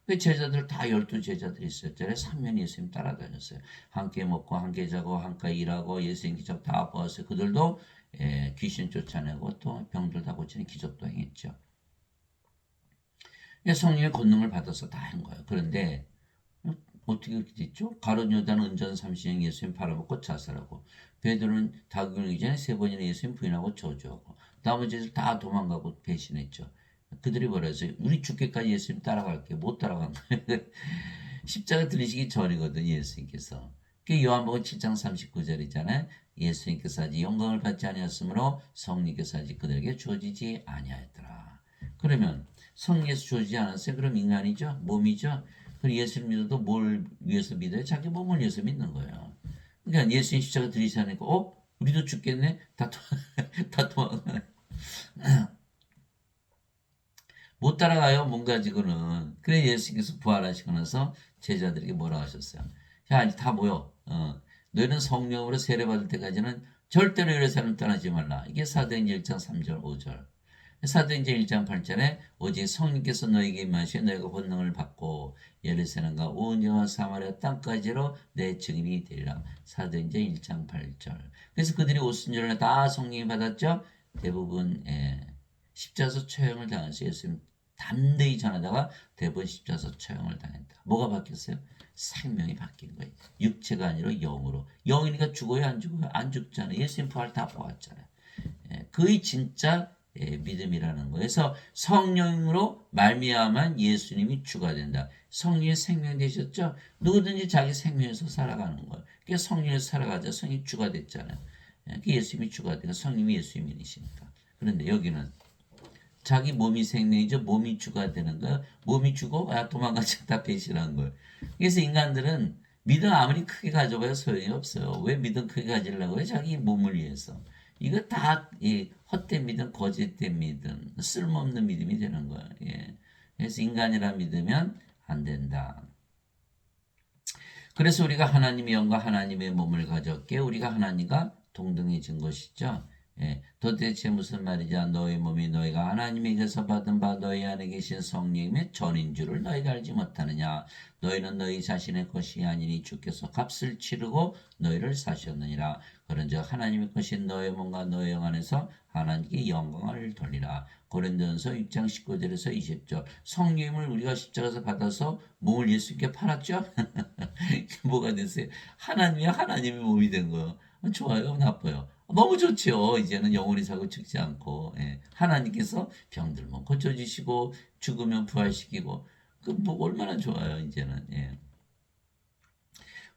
그 제자들 다 12제자들이 있었잖아요. 3년 예수님 따라다녔어요. 함께 먹고 함께 자고 함께 일하고 예수님 기적 다 보았어요. 그들도 귀신 쫓아내고 또 병들 다 고치는 기적도 행했죠. 성령의 권능을 받아서 다 한 거예요. 그런데 어떻게 그렇게 됐죠? 가룟 유다는 은전 30년 예수님 팔아먹고 자살하고, 베드로는 다구기 전에 3번이나 예수님 부인하고 저주하고, 나머지들 다 도망가고 배신했죠. 그들이 뭐랬어요? 우리 죽기까지 예수님 따라갈게. 못 따라간 거예요. 십자가 들리시기 전이거든, 예수님께서. 그 요한복음 7장 39절이잖아요. 예수님께서 아직 영광을 받지 아니하였으므로 성령께서 아직 그들에게 주어지지 아니하였더라. 그러면 성령께서 주어지지 않았어요? 그럼 인간이죠? 몸이죠? 그럼 예수를 믿어도 뭘 위해서 믿어요? 자기 몸을 위해서 믿는 거예요. 그러니까 예수님 십자가 들리지 않으니까 우리도 죽겠네? 다 도망가요. 못 따라가요, 몸 가지고는. 그래 예수님께서 부활하시고 나서 제자들에게 뭐라 하셨어요? 자, 이제 다 모여. 너희는 성령으로 세례받을 때까지는 절대로 예루살렘 떠나지 말라. 이게 사도행전 1장 3절 5절. 사도행전 1장 8절에 오직 성령께서 너희에게 임하시어 너희가 권능을 받고 예루살렘과 온 유다와 사마리아 땅까지로 내 증인이 되리라. 사도행전 1장 8절. 그래서 그들이 오순절에 다 성령이 받았죠. 대부분 십자서 처형을 당해서 예수님 담대히 전하다가 대부분 십자서 처형을 당했다. 뭐가 바뀌었어요? 생명이 바뀐 거예요. 육체가 아니라 영으로. 영이니까 죽어요, 안 죽어요? 안 죽잖아요. 예수님 부활 다 보았잖아요. 그의 진짜 믿음이라는 거예요. 그래서 성령으로 말미암아 예수님이 주가 된다. 성령의 생명 되셨죠? 누구든지 자기 생명에서 살아가는 거예요. 그러니까 성령에서 살아가자 성령이 주가 됐잖아요. 예수님이 주가 되고 성령이 예수님이시니까. 그런데 여기는 자기 몸이 생명이죠. 몸이 주가 되는 거예요. 몸이 주고 도망가지 다 배신한 거예요. 그래서 인간들은 믿음 아무리 크게 가져봐야 소용이 없어요. 왜 믿음 크게 가지려고 해요? 자기 몸을 위해서. 이거 다 헛된 믿음, 거짓된 믿음, 쓸모없는 믿음이 되는 거예요. 그래서 인간이라 믿으면 안 된다. 그래서 우리가 하나님의 영과 하나님의 몸을 가졌기에 우리가 하나님과 동등해진 것이죠. 도대체 무슨 말이냐? 너희 몸이 너희가 하나님에게서 받은 바 너희 안에 계신 성령의 전인 줄을 너희가 알지 못하느냐? 너희는 너희 자신의 것이 아니니 주께서 값을 치르고 너희를 사셨느니라. 그런즉 하나님의 것인 너희 몸과 너희 영 안에서 하나님께 영광을 돌리라. 고린도전서 6장 19절에서 20절. 성령을 우리가 십자가에서 받아서 몸을 예수님께 팔았죠? 뭐가 됐어요? 하나님의 몸이 된 거예요. 좋아요? 나빠요? 너무 좋죠. 이제는 영원히 살고 죽지 않고 하나님께서 병들면 고쳐주시고 죽으면 부활시키고 뭐 얼마나 좋아요. 이제는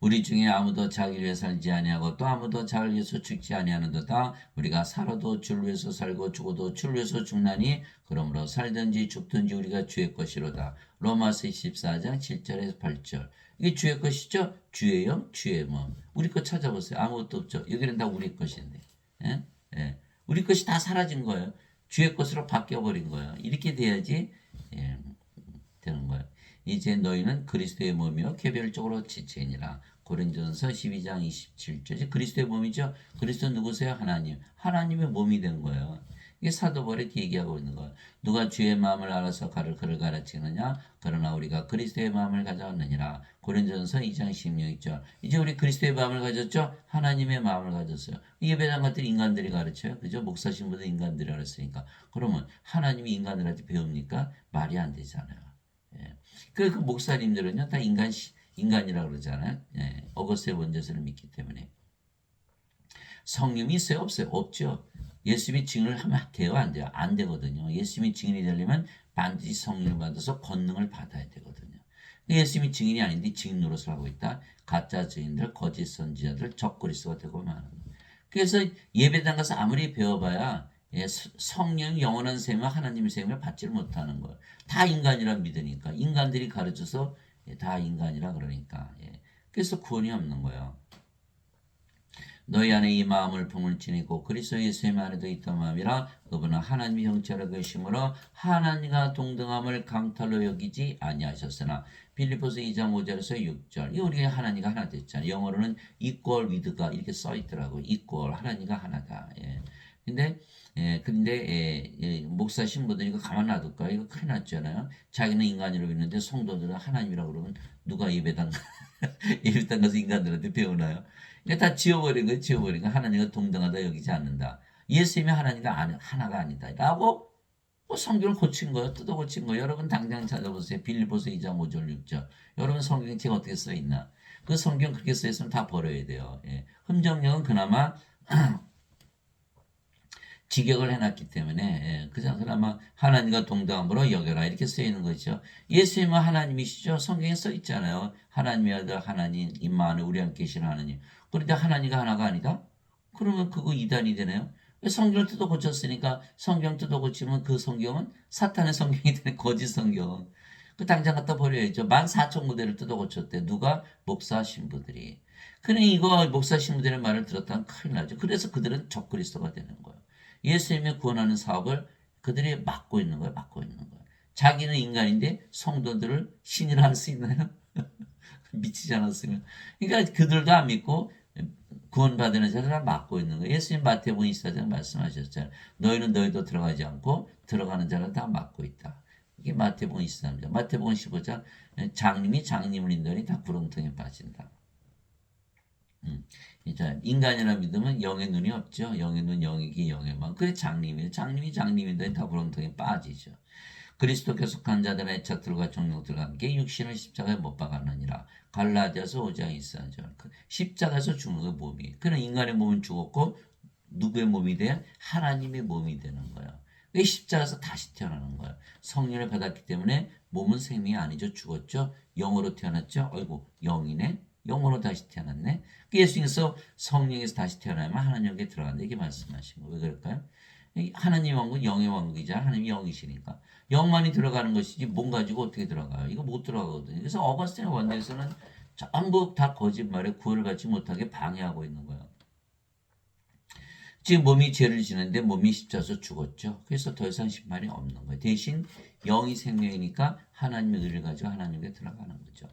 우리 중에 아무도 자기를 위해 살지 아니하고 또 아무도 자기를 위해서 죽지 아니하는도다. 우리가 살아도 주를 위해서 살고 죽어도 주를 위해서 죽나니 그러므로 살든지 죽든지 우리가 주의 것이로다. 로마서 24장 7절에서 8절. 이게 주의 것이죠. 주의 영, 주의 몸. 우리 것 찾아보세요. 아무것도 없죠. 여기는 다 우리 것인데. 우리 것이 다 사라진 거예요. 주의 것으로 바뀌어버린 거예요. 이렇게 돼야지 되는 거예요. 이제 너희는 그리스도의 몸이요 개별적으로 지체니라. 고린도전서 12장 27절. 그리스도의 몸이죠. 그리스도 누구세요? 하나님. 하나님의 몸이 된 거예요. 이게 사도 바울이 얘기하고 있는 거예요. 누가 주의 마음을 알아서 그를 가르치느냐? 그러나 우리가 그리스도의 마음을 가져왔느니라. 고린도전서 2장 16절. 이제 우리 그리스도의 마음을 가졌죠? 하나님의 마음을 가졌어요. 예배당 같은 인간들이 가르쳐요. 그죠? 목사 신부도 인간들이 가르치니까. 그러면 하나님이 인간들한테 배웁니까? 말이 안 되잖아요. 그 목사님들은요, 다 인간이라고 그러잖아요. 어거스의 원죄설을 믿기 때문에. 성령이 있어요? 없어요? 없죠. 예수님이 증인을 하면 돼요? 안 돼요? 안 되거든요. 예수님이 증인이 되려면 반드시 성령을 받아서 권능을 받아야 되거든요. 예수님이 증인이 아닌데 증인 노릇을 하고 있다. 가짜 증인들, 거짓 선지자들, 적그리스도가 되고 마는 거예요. 그래서 예배당 가서 아무리 배워봐야 성령 영원한 생명, 하나님의 생명을 받지를 못하는 거예요. 다 인간이라 믿으니까. 인간들이 가르쳐서 다 인간이라 그러니까. 그래서 구원이 없는 거예요. 너희 안에 이 마음을 품을 지니고 그리스도 예수의 안에도 있던 마음이라 그분은 하나님의 형체로 계심으로 하나님과 동등함을 강탈로 여기지 아니하셨으나 빌립보서 2장 5절에서 6절. 이 우리가 하나님과 하나 됐잖아요. 영어로는 equal with가 이렇게 써 있더라고요. equal 하나님과 하나다. 근데 목사 신부들이 이거 가만 놔둘까? 이거 큰일 났잖아요. 자기는 인간이라고 있는데 성도들은 하나님이라고 그러면 누가 예배당 가서 인간들한테 배우나요? 그러니까 다 지워버린 거예요. 지워버린 거. 하나님과 동등하다 여기지 않는다. 예수님이 하나가 아니다. 라고 성경을 고친 거예요. 뜯어 고친 거예요. 여러분 당장 찾아보세요. 빌립보서 2장 5절 6절. 여러분 성경에 제가 어떻게 써 있나? 그 성경 그렇게 써 있으면 다 버려야 돼요. 예. 흠정령은 그나마 직역을 해놨기 때문에 예. 그나마 하나님과 동등함으로 여겨라 이렇게 써 있는 거죠. 예수님은 하나님이시죠. 성경에 써 있잖아요. 하나님의 아들 하나님 임마누엘 우리 함께 계신 하나님. 그런데 하나님과 하나가 아니다? 그러면 그거 이단이 되네요. 성경을 뜯어 고쳤으니까 성경 뜯어 고치면 그 성경은 사탄의 성경이 되는 거짓 성경. 그 당장 갖다 버려야죠. 14,000구대를 뜯어 고쳤대. 누가? 목사 신부들이. 그래 이거 목사 신부들의 말을 들었다면 큰일 나죠. 그래서 그들은 적그리스도가 되는 거예요. 예수님의 구원하는 사업을 그들이 막고 있는 거예요. 막고 있는 거예요. 자기는 인간인데 성도들을 신이라 할 수 있나요? 미치지 않았으면. 그러니까 그들도 안 믿고 구원받는 자들을 막고 있는 거예요. 예수님 마태복음 24장 말씀하셨잖아요. 너희는 너희도 들어가지 않고 들어가는 자를 다 막고 있다. 이게 마태복음 23장. 마태복음 15장 장님이 장님을 인도하니 다 구렁텅이에 빠진다. 인간이라 믿으면 영의 눈이 없죠. 영의 눈, 영의 귀, 영의 마음. 그래 장님이에요. 장님이 장님인데 다 구렁텅이에 빠지죠. 그리스도께서 간자들의 애착들과 정령들과 함께 육신을 십자가에 못 박았느니라. 갈라디아서 5장 24절. 십자가에서 죽는 거 몸이. 그런 인간의 몸은 죽었고 누구의 몸이 돼요? 하나님의 몸이 되는 거예요. 왜 십자가에서 다시 태어나는 거예요? 성령을 받았기 때문에 몸은 생명이 아니죠. 죽었죠. 영으로 태어났죠. 아이고 영이네. 영으로 다시 태어났네. 예수님께서 성령에서 다시 태어나면 하나님에게 들어간다. 이게 말씀하신 거예요. 왜 그럴까요? 하나님 왕국 영의 왕국이자 하나님이 영이시니까 영만이 들어가는 것이지 몸 가지고 어떻게 들어가요? 이거 못 들어가거든요. 그래서 어거스틴 원대에서는 전부 다 거짓말에 구원을 받지 못하게 방해하고 있는 거예요. 지금 몸이 죄를 지는데 몸이 십자가에서 죽었죠. 그래서 더 이상 심판이 없는 거예요. 대신 영이 생명이니까 하나님의 의를 가지고 하나님께 들어가는 거죠.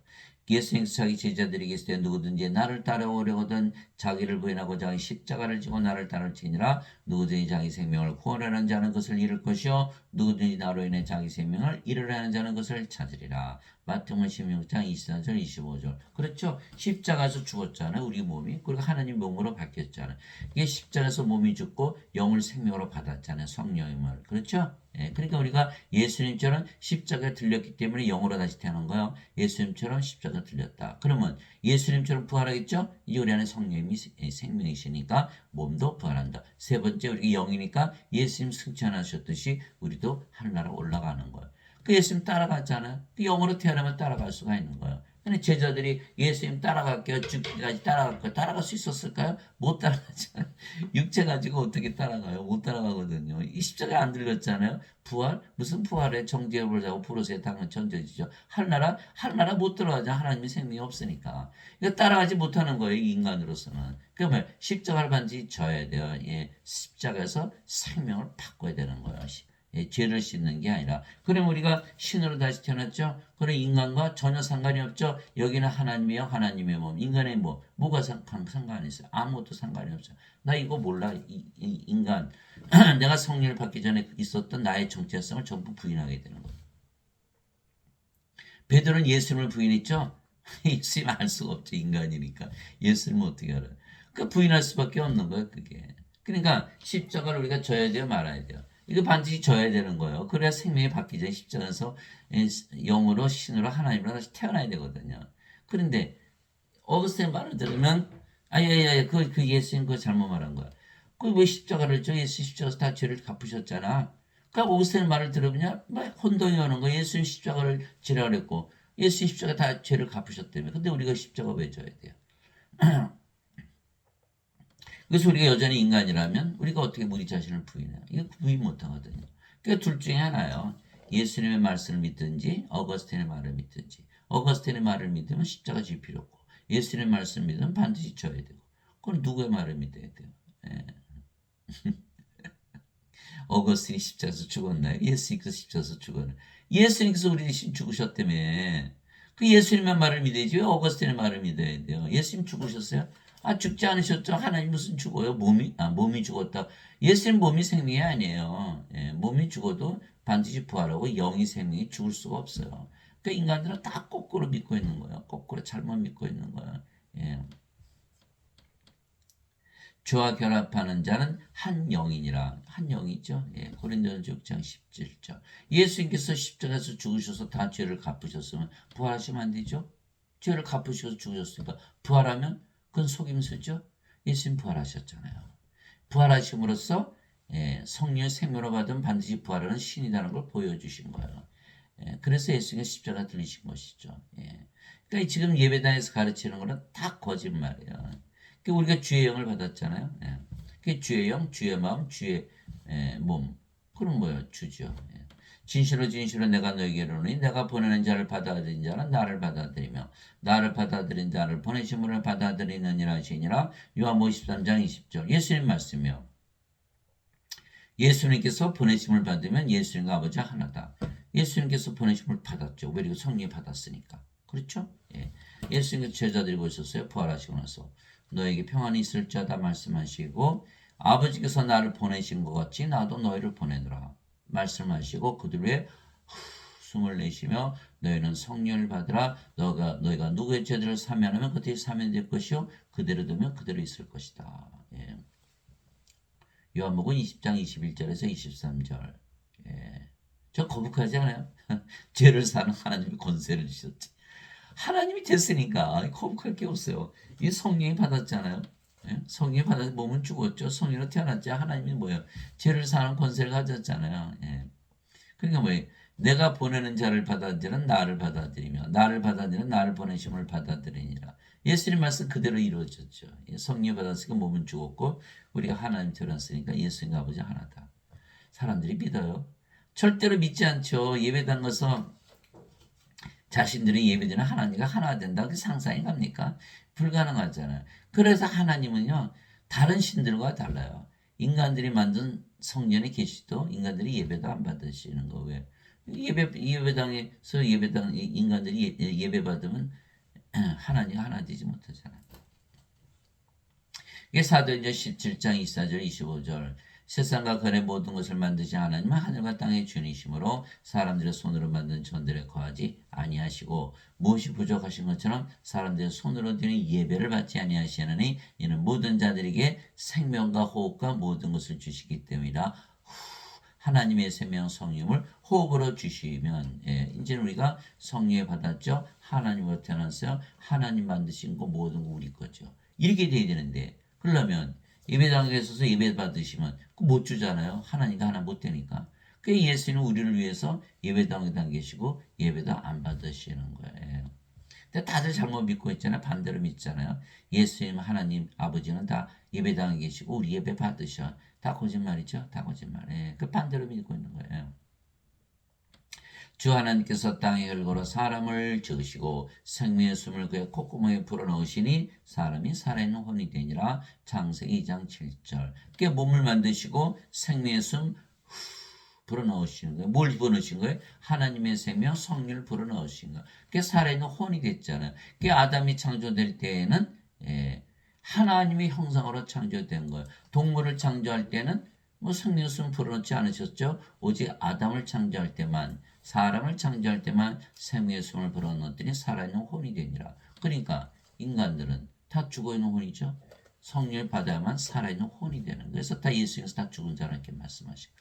예수님께서 자기 제자들에게 있을 때 누구든지 나를 따라오려거든 자기를 부인하고 자기 십자가를 지고 나를 따를지니라. 누구든지 자기 생명을 구원하는 자는 그것을 잃을 것이요 누구든지 나로 인해 자기 생명을 잃으려는 자는 그것을 찾으리라. 마태복음 16장 24절 25절. 그렇죠. 십자가에서 죽었잖아요. 우리 몸이. 그리고 하나님 몸으로 바뀌었잖아요. 이게 십자가에서 몸이 죽고 영을 생명으로 받았잖아요. 성령임을. 그렇죠. 예, 그러니까 우리가 예수님처럼 십자가에 들렸기 때문에 영으로 다시 태어난 거예요. 예수님처럼 십자가 들렸다. 그러면 예수님처럼 부활하겠죠? 이제 우리 안에 성령님이 생명이시니까 몸도 부활한다. 세 번째 우리가 영이니까 예수님 승천하셨듯이 우리도 하늘나라 올라가는 거예요. 그 예수님 따라갔잖아요. 그 영으로 태어나면 따라갈 수가 있는 거예요. 근데 제자들이 예수님 따라갈게요. 죽기까지 따라갈게요. 따라갈 수 있었을까요? 못 따라가잖아요. 육체 가지고 어떻게 따라가요? 못 따라가거든요. 이 십자가에 안 들렸잖아요. 부활? 무슨 부활에 정죄업을 자고 부르세요. 당연 천재지죠. 하늘나라 못 들어가잖아요. 하나님의 생명이 없으니까. 이거 따라가지 못하는 거예요. 이 인간으로서는. 그러면 십자가를 반드시 져야 돼요. 예, 십자가에서 생명을 바꿔야 되는 거예요. 예, 죄를 씻는 게 아니라. 그럼 우리가 신으로 다시 태어났죠? 그럼 인간과 전혀 상관이 없죠? 여기는 하나님이요, 하나님의 몸. 인간의 몸. 뭐가 상관이 있어요? 아무것도 상관이 없어요. 나 이거 몰라. 인간. 내가 성령을 받기 전에 있었던 나의 정체성을 전부 부인하게 되는 거예요. 베드로는 예수님을 부인했죠? 예수님 알 수가 없죠. 인간이니까. 예수님은 어떻게 알아요? 그 부인할 수밖에 없는 거예요. 그게. 그러니까 십자가를 우리가 져야 돼요, 말아야 돼요. 이거 반드시 져야 되는 거예요. 그래야 생명이 바뀌기 전에 십자가에서 영으로 신으로 하나님으로 다시 태어나야 되거든요. 그런데 어거스틴 말을 들으면 아야야야 그 예수님 그거 잘못 말한 거야. 그 왜 십자가를 져? 예수 십자가에서 다 죄를 갚으셨잖아. 그러니까 어거스틴 말을 들으면 막 혼동이 오는 거야. 예수님 십자가를 지라 그랬고 예수 십자가 다 죄를 갚으셨다며. 근데 우리가 십자가 왜 져야 돼요? 그래서 우리가 여전히 인간이라면 우리가 어떻게 우리 자신을 부인해요? 이거 부인 못하거든요. 그러니까 둘 중에 하나예요. 예수님의 말씀을 믿든지 어거스틴의 말을 믿든지. 어거스틴의 말을 믿으면 십자가 질 필요 없고 예수님의 말씀을 믿으면 반드시 져야 되고. 그럼 누구의 말을 믿어야 돼요? 예. 어거스틴이 십자가에서 죽었나요? 예수님께서 십자가에서 죽었나요? 예수님께서 우리 대신 죽으셨다며. 그 예수님의 말을 믿어야지 왜 어거스틴의 말을 믿어야 돼요? 예수님 죽으셨어요? 아, 죽지 않으셨죠? 하나님 무슨 죽어요? 몸이 죽었다. 예수님 몸이 생명이 아니에요. 예, 몸이 죽어도 반드시 부활하고 영이 생명이 죽을 수가 없어요. 그 인간들은 다 거꾸로 믿고 있는 거예요. 거꾸로 잘못 믿고 있는 거예요. 예. 주와 결합하는 자는 한 영이니라. 한 영이죠. 예, 고린도전서 6장 17절. 예수님께서 십자가에서 죽으셔서 다 죄를 갚으셨으면 부활하시면 안 되죠? 죄를 갚으셔서 죽으셨으니까 부활하면 그건 속임수죠. 예수님 부활하셨잖아요. 부활하심으로써 성령의 생명으로 받으면 반드시 부활하는 신이라는 걸 보여주신 거예요. 그래서 예수님이 십자가 들리신 것이죠. 그러니까 지금 예배당에서 가르치는 거는 다 거짓말이에요. 그러니까 우리가 주의 영을 받았잖아요. 그 주의 영, 주의 마음, 주의 몸. 그럼 뭐예요? 주죠. 진실로 진실로 내가 너에게 이르노니 내가 보내는 자를 받아들인 자는 나를 받아들이며 나를 받아들인 자를 보내신 분을 받아들이느니라 하시니라. 요한복음 13장 20절. 예수님 말씀이요. 예수님께서 보내심을 받으면 예수님과 아버지가 하나다. 예수님께서 보내심을 받았죠. 왜? 성령이 받았으니까. 그렇죠? 예수님께서 제자들이 보셨어요. 부활하시고 나서 너에게 평안이 있을 자다 말씀하시고 아버지께서 나를 보내신 것 같이 나도 너희를 보내노라 말씀하시고 그들 위에 숨을 내쉬며 너희는 성령을 받으라. 너희가 누구의 죄들을 사면하면 그들이 사면될 것이요 그대로 두면 그대로 있을 것이다. 요한복음 20장 21절에서 23절. 저 거북하지 않아요? 죄를 사는 하나님이 권세를 주셨지. 하나님이 됐으니까 거북할 게 없어요. 이 성령이 받았잖아요. 성령이 받아서 몸은 죽었죠. 성령으로 태어났죠. 하나님이 뭐예요? 죄를 사는 권세를 가졌잖아요. 그러니까 뭐예요? 내가 보내는 자를 받아들이는 나를 받아들이며 나를 받아들이는 나를 보내심을 받아들이니라. 예수님 말씀 그대로 이루어졌죠. 성령 받았으니까 몸은 죽었고 우리가 하나님 태어났으니까 예수님과 아버지 하나다. 사람들이 믿어요. 절대로 믿지 않죠. 예배당 가서 자신들이 예배드리는 하나님과 하나 된다. 그 상상이 갑니까? 불가능하잖아요. 그래서 하나님은요. 다른 신들과 달라요. 인간들이 만든 성전에 계시도 인간들이 예배도 안 받으시는 거 왜? 예배당에서 인간들이 예배 받으면 하나님 하나 되지 못하잖아요. 이게 사도행전 17장 24절 25절 세상과 그의 모든 것을 만드신 하나님은 하늘과 땅의 주이심으로 사람들의 손으로 만든 전들에 거하지 아니하시고 무엇이 부족하신 것처럼 사람들의 손으로 드리는 예배를 받지 아니하시느니 이는 모든 자들에게 생명과 호흡과 모든 것을 주시기 때문이라. 하나님의 생명 성령을 호흡으로 주시면 이제는 우리가 성령을 받았죠. 하나님으로 태어났어요. 하나님 만드신 거 모든 거 우리 거죠. 이렇게 돼야 되는데 그러려면 예배당에 있어서 예배 받으시면 못 주잖아요. 하나님과 하나 못 되니까. 그 예수님은 우리를 위해서 예배당에 계시고 예배도 안 받으시는 거예요. 근데 다들 잘못 믿고 있잖아요. 반대로 믿잖아요. 예수님, 하나님, 아버지는 다 예배당에 계시고 우리 예배 받으셔. 다 거짓말이죠. 다 거짓말. 그 반대로 믿고 있는 거예요. 주 하나님께서 땅에 흙으로 사람을 지으시고 생명의 숨을 그의 콧구멍에 불어넣으시니 사람이 살아있는 혼이 되니라. 창세기 2장 7절. 그게 몸을 만드시고 생명의 숨 불어넣으시는 거예요. 뭘 불어넣으신 거예요? 하나님의 생명 성령을 불어넣으신 거예요. 그게 살아있는 혼이 됐잖아요. 그게 아담이 창조될 때에는 하나님의 형상으로 창조된 거예요. 동물을 창조할 때는 뭐 생명의 숨 불어넣지 않으셨죠? 오직 아담을 창조할 때만 사람을 창조할 때만 생명의 숨을 불어넣더니 살아있는 혼이 되니라. 그러니까 인간들은 다 죽어있는 혼이죠. 성령을 받아야만 살아있는 혼이 되는 거예요. 그래서 다 예수님께서 다 죽은 자라 이렇게 말씀하시고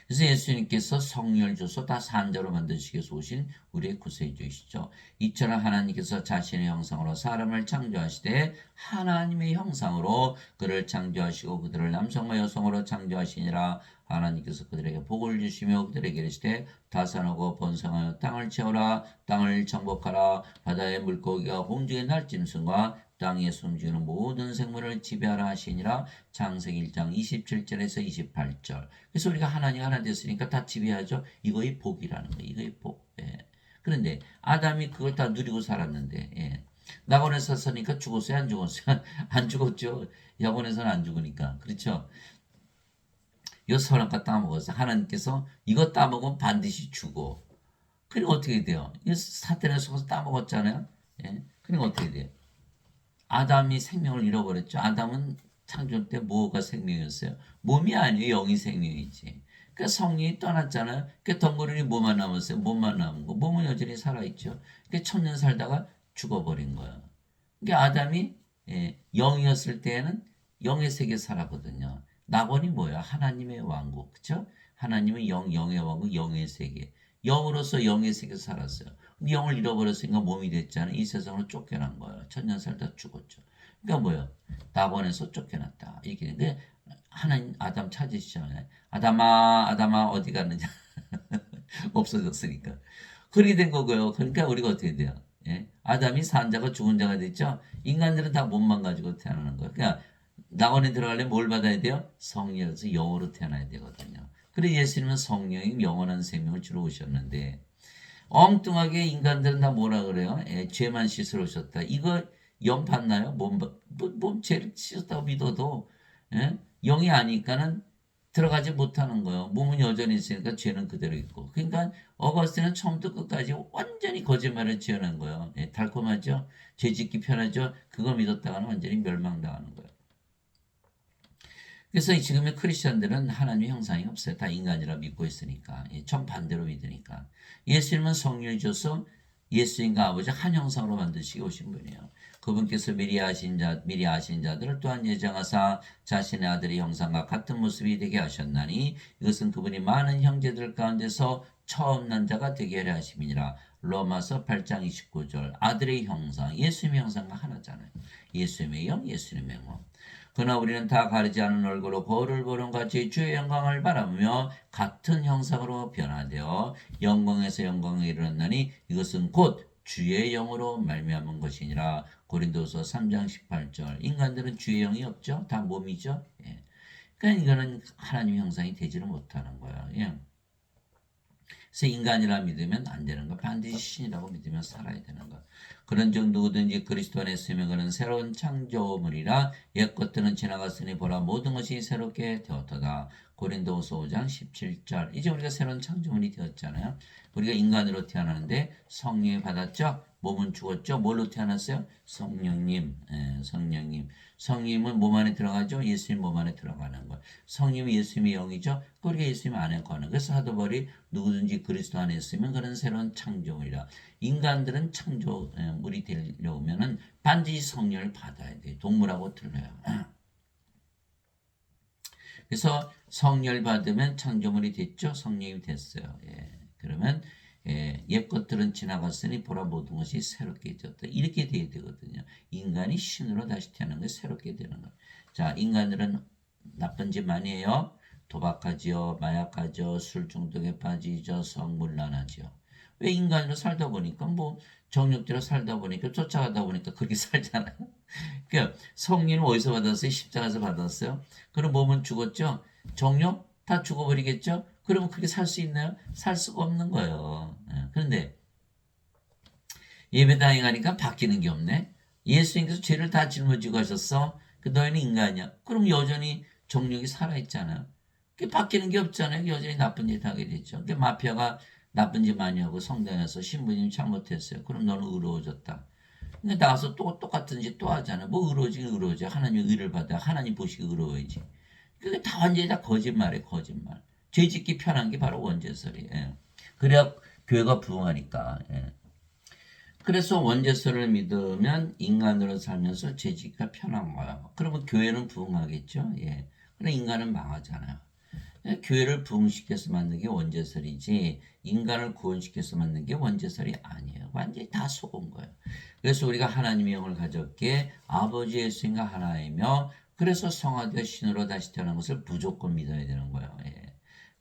그래서 예수님께서 성령을 줘서 다 산자로 만드시기 위해서 오신 우리의 구세주이시죠. 이처럼 하나님께서 자신의 형상으로 사람을 창조하시되 하나님의 형상으로 그를 창조하시고 그들을 남성과 여성으로 창조하시니라. 하나님께서 그들에게 복을 주시며 그들에게 이르시되 다산하고 번성하여 땅을 채우라. 땅을 정복하라. 바다의 물고기와 공중의 날짐승과 땅에 숨지는 모든 생물을 지배하라 하시니라. 창세기 1장 27절에서 28절. 그래서 우리가 하나님 하나 됐으니까 다 지배하죠. 이거의 복이라는 거예요. 이거의 복. 그런데 아담이 그걸 다 누리고 살았는데 낙원에서 샀으니까 죽었어요? 안 죽었어요? 안 죽었죠. 야원에서는 안 죽으니까. 그렇죠? 이 선악과 따먹었어요. 하나님께서 이거 따먹으면 반드시 죽어. 그리고 어떻게 돼요? 이 사탄에 속아서 따먹었잖아요. 그리고 어떻게 돼요? 아담이 생명을 잃어버렸죠. 아담은 창조 때 뭐가 생명이었어요? 몸이 아니에요. 영이 생명이지. 그러니까 성령이 떠났잖아요. 그러니까 덩그러니 뭐만 남았어요? 몸만 남은 거. 몸은 여전히 살아있죠. 그러니까 천년 살다가 죽어버린 거예요. 그러니까 아담이 영이었을 때에는 영의 세계 살았거든요. 낙원이 뭐야? 하나님의 왕국, 그렇죠? 하나님의 영의 왕국, 영의 세계. 영으로서 영의 세계에서 살았어요. 영을 잃어버렸으니까 몸이 됐잖아요. 이 세상으로 쫓겨난 거예요. 천년 살다 죽었죠. 그러니까 뭐예요? 낙원에서 쫓겨났다. 이렇게 되는데 하나님 아담 찾으시잖아요. 아담아, 아담아 어디 갔느냐? 없어졌으니까. 그렇게 된 거고요. 그러니까 우리가 어떻게 돼요? 아담이 산 자가 죽은 자가 됐죠. 인간들은 다 몸만 가지고 태어나는 거예요. 그러니까 낙원에 들어가려면 뭘 받아야 돼요? 성령에서 영으로 태어나야 되거든요. 그래서 예수님은 성령이 영원한 생명을 주러 오셨는데 엉뚱하게 인간들은 다 뭐라 그래요? 죄만 씻으러 오셨다. 이거 영 받나요? 몸 죄를 씻었다고 믿어도 영이 아니까는 들어가지 못하는 거예요. 몸은 여전히 있으니까 죄는 그대로 있고. 그러니까 어거스틴은 처음부터 끝까지 완전히 거짓말을 지어낸 거예요. 달콤하죠? 죄 짓기 편하죠? 그거 믿었다가는 완전히 멸망당하는 거예요. 그래서 지금의 크리스천들은 하나님의 형상이 없어요. 다 인간이라 믿고 있으니까. 정반대로 믿으니까. 예수님은 성령을 줘서 예수님과 아버지 한 형상으로 만드시고 오신 분이에요. 그분께서 미리 아신 자들을 또한 예정하사 자신의 아들의 형상과 같은 모습이 되게 하셨나니 이것은 그분이 많은 형제들 가운데서 처음 난 자가 되게 하려 하심이니라. 로마서 8장 29절. 아들의 형상, 예수님의 형상과 하나잖아요. 예수님의 영, 예수님의 몸. 그러나 우리는 다 가리지 않은 얼굴로 거울을 보는 같이 주의 영광을 바라보며 같은 형상으로 변화되어 영광에서 영광에 이르렀나니 이것은 곧 주의 영으로 말미암은 것이니라. 고린도서 3장 18절. 인간들은 주의 영이 없죠. 다 몸이죠. 그러니까 이거는 하나님 형상이 되지를 못하는 거예요. 그래서 인간이라 믿으면 안 되는 거. 반드시 신이라고 믿으면 살아야 되는 거. 그런즉 누구든지 그리스도 안에 있으면 그는 새로운 창조물이라 옛 것들은 지나갔으니 보라 모든 것이 새롭게 되었도다. 고린도후서 5장 17절. 이제 우리가 새로운 창조물이 되었잖아요. 우리가 인간으로 태어나는데 성령을 받았죠. 몸은 죽었죠. 뭘로 태어났어요? 성령님. 성령님. 성령님은 몸 안에 들어가죠. 예수님 몸 안에 들어가는 거예요. 성령이 예수님의 영이죠. 그게 예수님 안에 거는. 그래서 사도바울이 누구든지 그리스도 안에 있으면 그는 새로운 창조물이라. 인간들은 창조물이 되려면은 반드시 성령을 받아야 돼요. 동물하고 틀려요. 그래서 성령을 받으면 창조물이 됐죠. 성령이 됐어요. 그러면 옛 것들은 지나갔으니 보라 모든 것이 새롭게 되었다. 이렇게 돼야 되거든요. 인간이 신으로 다시 태어나는 게 새롭게 되는 거예요. 자, 인간들은 나쁜 짓 많이 해요. 도박하지요, 마약하죠, 술 중독에 빠지죠, 성물란하죠. 왜 인간으로 살다 보니까 뭐 정욕대로 살다 보니까 쫓아가다 보니까 그렇게 살잖아요. 그러니까 성령은 어디서 받았어요? 십자가에서 받았어요. 그럼 몸은 죽었죠. 정욕 다 죽어버리겠죠. 그러면 그렇게 살 수 있나요? 살 수가 없는 거예요. 그런데 예배당에 가니까 바뀌는 게 없네. 예수님께서 죄를 다 짊어지고 하셨어. 너희는 인간이야. 그럼 여전히 정욕이 살아있잖아요. 바뀌는 게 없잖아요. 여전히 나쁜 짓 하게 되죠. 마피아가 나쁜 짓 많이 하고 성당에서 신부님 잘못했어요. 그럼 너는 의로워졌다. 근데 나와서 또 똑같은 짓 또 하잖아. 뭐 의로워지. 하나님 의를 받아. 하나님 보시기 의로워야지. 그게 다 완전히 다 거짓말이에요. 거짓말. 죄 짓기 편한 게 바로 원죄설이에요. 그래야 교회가 부흥하니까. 그래서 원죄설을 믿으면 인간으로 살면서 죄 짓기가 편한 거야. 그러면 교회는 부흥하겠죠. 그래 인간은 망하잖아요. 교회를 부흥시켜서 만든 게 원죄설이지 인간을 구원시켜서 만든 게 원죄설이 아니에요. 완전히 다 속은 거예요. 그래서 우리가 하나님의 영을 가졌기에 아버지 예수님과 하나이며 그래서 성화되어 신으로 다시 태어난 것을 무조건 믿어야 되는 거예요.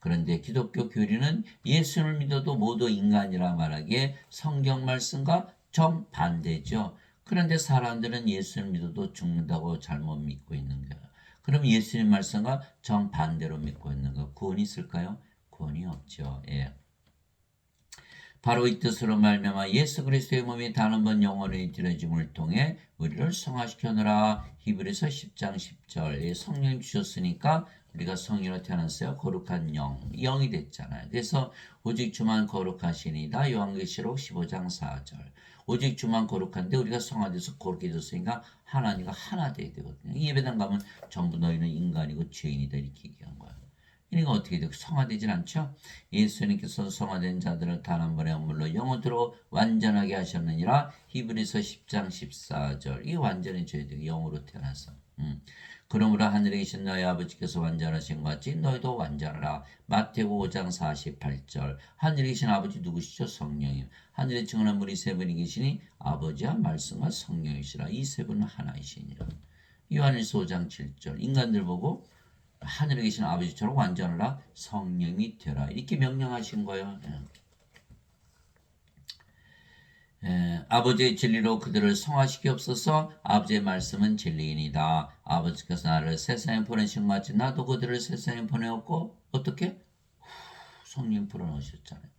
그런데 기독교 교리는 예수를 믿어도 모두 인간이라 말하기에 성경 말씀과 정반대죠. 그런데 사람들은 예수를 믿어도 죽는다고 잘못 믿고 있는 거예요. 그럼 예수님 말씀과 정반대로 믿고 있는 거 구원이 있을까요? 구원이 없죠. 바로 이 뜻으로 말미암아 예수 그리스도의 몸이 단 한 번 영원히 드려짐을 통해 우리를 성화시켜노라. 히브리서 10장 10절. 성령 주셨으니까 우리가 성령으로 태어났어요. 거룩한 영이 됐잖아요. 그래서 오직 주만 거룩하시니다. 요한계시록 15장 4절. 오직 주만 거룩한데 우리가 성화돼서 거룩해 졌으니까 하나님과 하나 돼야 되거든요. 예배당 가면 전부 너희는 인간이고 죄인이다 이렇게 얘기한 거예요. 그러니까 어떻게 돼요? 성화되질 않죠? 예수님께서 성화된 자들을 단 한 번의 언물로 영으로 완전하게 하셨느니라. 히브리서 10장 14절. 이게 완전해져야 돼요. 영으로 태어나서. 그러므로 하늘에 계신 너희 아버지께서 완전하신 것 같이 너희도 완전하라. 마태복음 5장 48절. 하늘에 계신 아버지 누구시죠? 성령이요. 하늘에 증언한 분이 세 분이 계시니 아버지와 말씀과 성령이시라. 이 세 분은 하나이시니라. 요한일서 5장 7절. 인간들 보고 하늘에 계신 아버지처럼 완전하라. 성령이 되라. 이렇게 명령하신 거예요. 아버지의 진리로 그들을 성화시키옵소서. 아버지의 말씀은 진리이니다. 아버지께서 나를 세상에 보내신 것 같이 나도 그들을 세상에 보내었고 어떻게? 성령 불어넣으셨잖아요.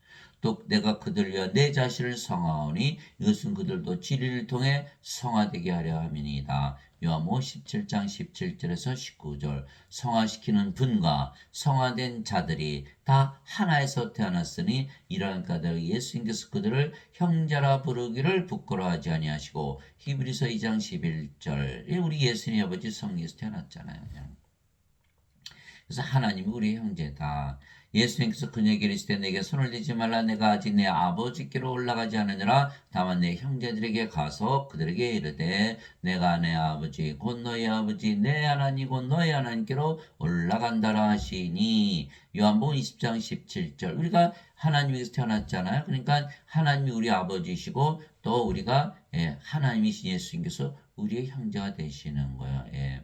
또 내가 그들을 위하여 내 자신을 성하오니 이것은 그들도 진리를 통해 성화되게 하려 함이니이다. 요한복음 17장 17절에서 19절. 성화시키는 분과 성화된 자들이 다 하나에서 태어났으니 이러한 까닭에 예수님께서 그들을 형제라 부르기를 부끄러워하지 아니하시고 히브리서 2장 11절. 우리 예수님 아버지 성령에서 태어났잖아요. 그래서 하나님이 우리 형제다. 예수님께서 그녀에게 이르시되 내게 손을 대지 말라. 내가 아직 내 아버지께로 올라가지 않으니라. 다만 내 형제들에게 가서 그들에게 이르되 내가 내 아버지 곧 너희 아버지 내 하나님 곧 너희 하나님께로 올라간다라 하시니. 요한복음 20장 17절. 우리가 하나님에서 태어났잖아요. 그러니까 하나님이 우리 아버지시고 또 우리가 하나님이신 예수님께서 우리의 형제가 되시는 거예요.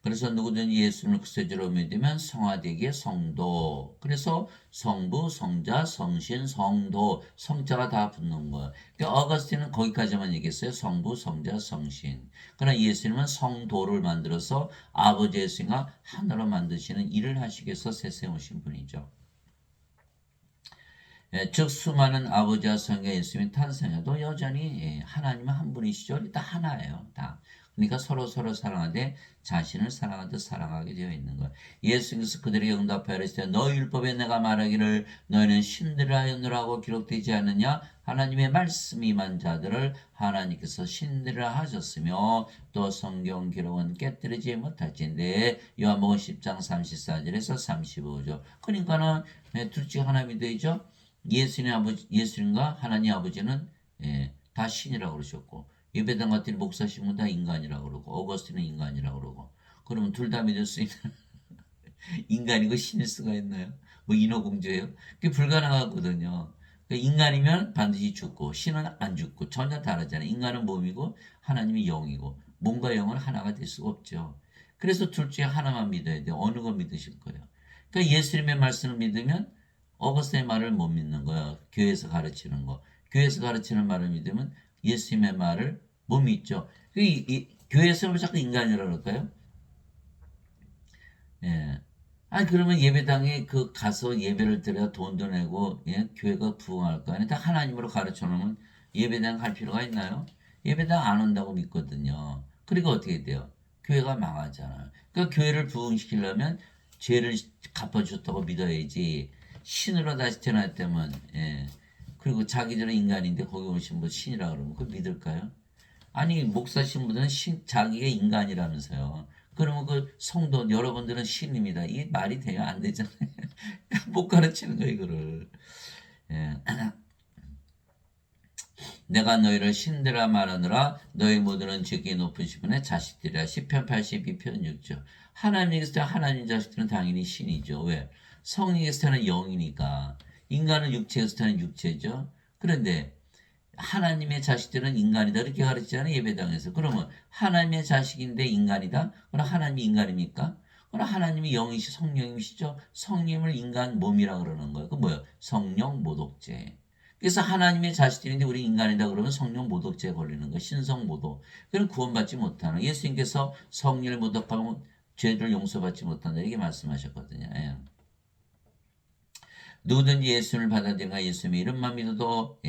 그래서 누구든지 예수를 구세주로 믿으면 성화되기에 성도. 그래서 성부, 성자, 성신, 성도, 성자가 다 붙는 거예요. 그러니까 어거스틴은 거기까지만 얘기했어요. 성부, 성자, 성신. 그러나 예수님은 성도를 만들어서 아버지 예수님과 하나로 만드시는 일을 하시기 위해서 세상에 오신 분이죠. 즉 수많은 아버지와 성자 예수님이 탄생해도 여전히 하나님은 한 분이시죠. 다 하나예요. 다. 그러니까 서로 사랑하되 자신을 사랑하듯 사랑하게 되어 있는 거예요. 예수님께서 그들에게 응답하여 이르시되 너희 율법에 내가 말하기를 너희는 신들을 하였느라고 기록되지 않느냐. 하나님의 말씀이 임한 자들을 하나님께서 신들을 하셨으며 또 성경 기록은 깨뜨리지 못할진데. 요한복음 10장 34절에서 35절. 그러니까는 둘째 하나 믿어야죠. 예수님과 하나님 아버지는 다 신이라고 그러셨고 예배당 같은 목사님은 다 인간이라고 그러고 어거스틴은 인간이라고 그러고 그러면 둘 다 믿을 수 있는 인간이고 신일 수가 있나요? 뭐 인어공주예요? 그게 불가능하거든요. 그러니까 인간이면 반드시 죽고 신은 안 죽고 전혀 다르잖아요. 인간은 몸이고 하나님이 영이고 몸과 영은 하나가 될 수가 없죠. 그래서 둘 중에 하나만 믿어야 돼요. 어느 거 믿으실 거예요? 그러니까 예수님의 말씀을 믿으면 어거스틴의 말을 못 믿는 거예요. 교회에서 가르치는 거. 교회에서 가르치는 말을 믿으면 예수님의 말을 못 믿죠. 교회에서 왜 자꾸 인간이라고 그럴까요? 그러면 예배당에 가서 예배를 드려야 돈도 내고, 교회가 부흥할 거 아니에요. 다 하나님으로 가르쳐 놓으면 예배당 갈 필요가 있나요? 예배당 안 온다고 믿거든요. 그러니까 어떻게 돼요? 교회가 망하잖아요. 그러니까 교회를 부흥시키려면 죄를 갚아주셨다고 믿어야지. 신으로 다시 태어났다면, 그리고 자기들은 인간인데 거기 오신 분 신이라 그러면 그거 믿을까요? 아니, 목사 신부들은 자기가 인간이라면서요. 그러면 그 성도 여러분들은 신입니다. 이게 말이 돼요? 안 되잖아요. 못 가르치는 거예요, 이거를. 내가 너희를 신들아 말하느라 너희 모두는 지극히 높으신 분의 자식들이라. 시편 82편 6절. 하나님께서 태어난 하나님 자식들은 당연히 신이죠. 왜? 성령에서 태어난 영이니까. 인간은 육체에서 태어난 육체죠. 그런데 하나님의 자식들은 인간이다 이렇게 가르치잖아요. 예배당에서. 그러면 하나님의 자식인데 인간이다? 그럼 하나님이 인간입니까? 그럼 하나님이 영이시 성령이시죠? 성령을 인간 몸이라 그러는 거예요. 그 뭐예요? 성령 모독죄. 그래서 하나님의 자식들인데 우리 인간이다 그러면 성령 모독죄에 걸리는 거예요. 신성 모독. 그럼 구원받지 못하는. 예수님께서 성령을 모독하면 죄를 용서받지 못한다 이렇게 말씀하셨거든요. 누구든지 예수를 받아들이가 예수님의 이름만 믿어도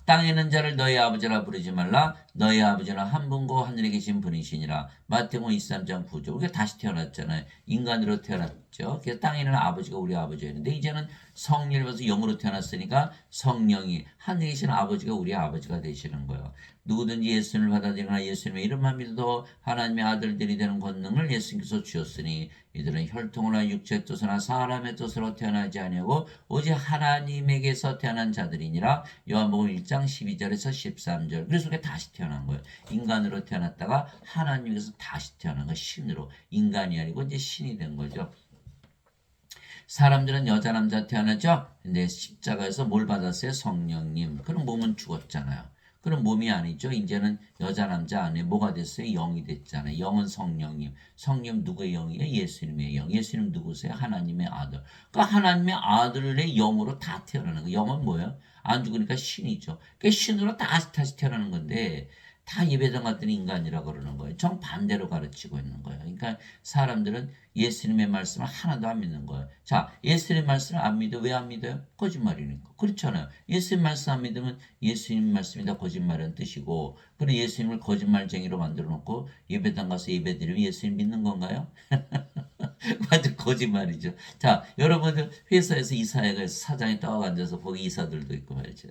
땅에 있는 자를 너희 아버지라 부르지 말라. 너희 아버지는 한 분고 하늘에 계신 분이시니라. 마태복음 23장 9절. 우리가 다시 태어났잖아요. 인간으로 태어났 있죠. 그래서 땅에는 아버지가 우리 아버지였는데 이제는 성령을 받아서 영으로 태어났으니까 성령이 하늘에 계신 아버지가 우리 아버지가 되시는 거예요. 누구든지 예수님을 받아들이거나 예수님의 이름만 믿어도 하나님의 아들들이 되는 권능을 예수님께서 주셨으니 이들은 혈통이나 육체의 뜻이나 사람의 뜻으로 태어나지 아니하고 오직 하나님에게서 태어난 자들이니라. 요한복음 1장 12절에서 13절. 그래서 우리가 다시 태어난 거예요. 인간으로 태어났다가 하나님께서 다시 태어난 거, 신으로. 인간이 아니고 이제 신이 된 거죠. 사람들은 여자 남자 태어나죠. 근데 십자가에서 뭘 받았어요? 성령님. 그럼 몸은 죽었잖아요. 그럼 몸이 아니죠. 이제는 여자 남자 안에 뭐가 됐어요? 영이 됐잖아요. 영은 성령님. 성령 누구의 영이에요? 예수님의 영. 예수님 누구세요? 하나님의 아들. 그러니까 하나님의 아들의 영으로 다 태어나는 거예요. 영은 뭐예요? 안 죽으니까 신이죠. 그러니까 신으로 다시 태어나는 건데 다 예배당 갔더니 인간이라 그러는 거예요. 정반대로 가르치고 있는 거예요. 그러니까 사람들은 예수님의 말씀을 하나도 안 믿는 거예요. 자, 예수님 말씀을 안 믿어. 왜 안 믿어요? 거짓말이니까. 그렇잖아요. 예수님 말씀 안 믿으면 예수님 말씀이 다 거짓말이라는 뜻이고, 그럼 예수님을 거짓말쟁이로 만들어 놓고 예배당 가서 예배드리면 예수님 믿는 건가요? 완전 거짓말이죠. 자, 여러분들 회사에서 이사회가 사장이 떠 앉아서 거기 이사들도 있고 말이죠.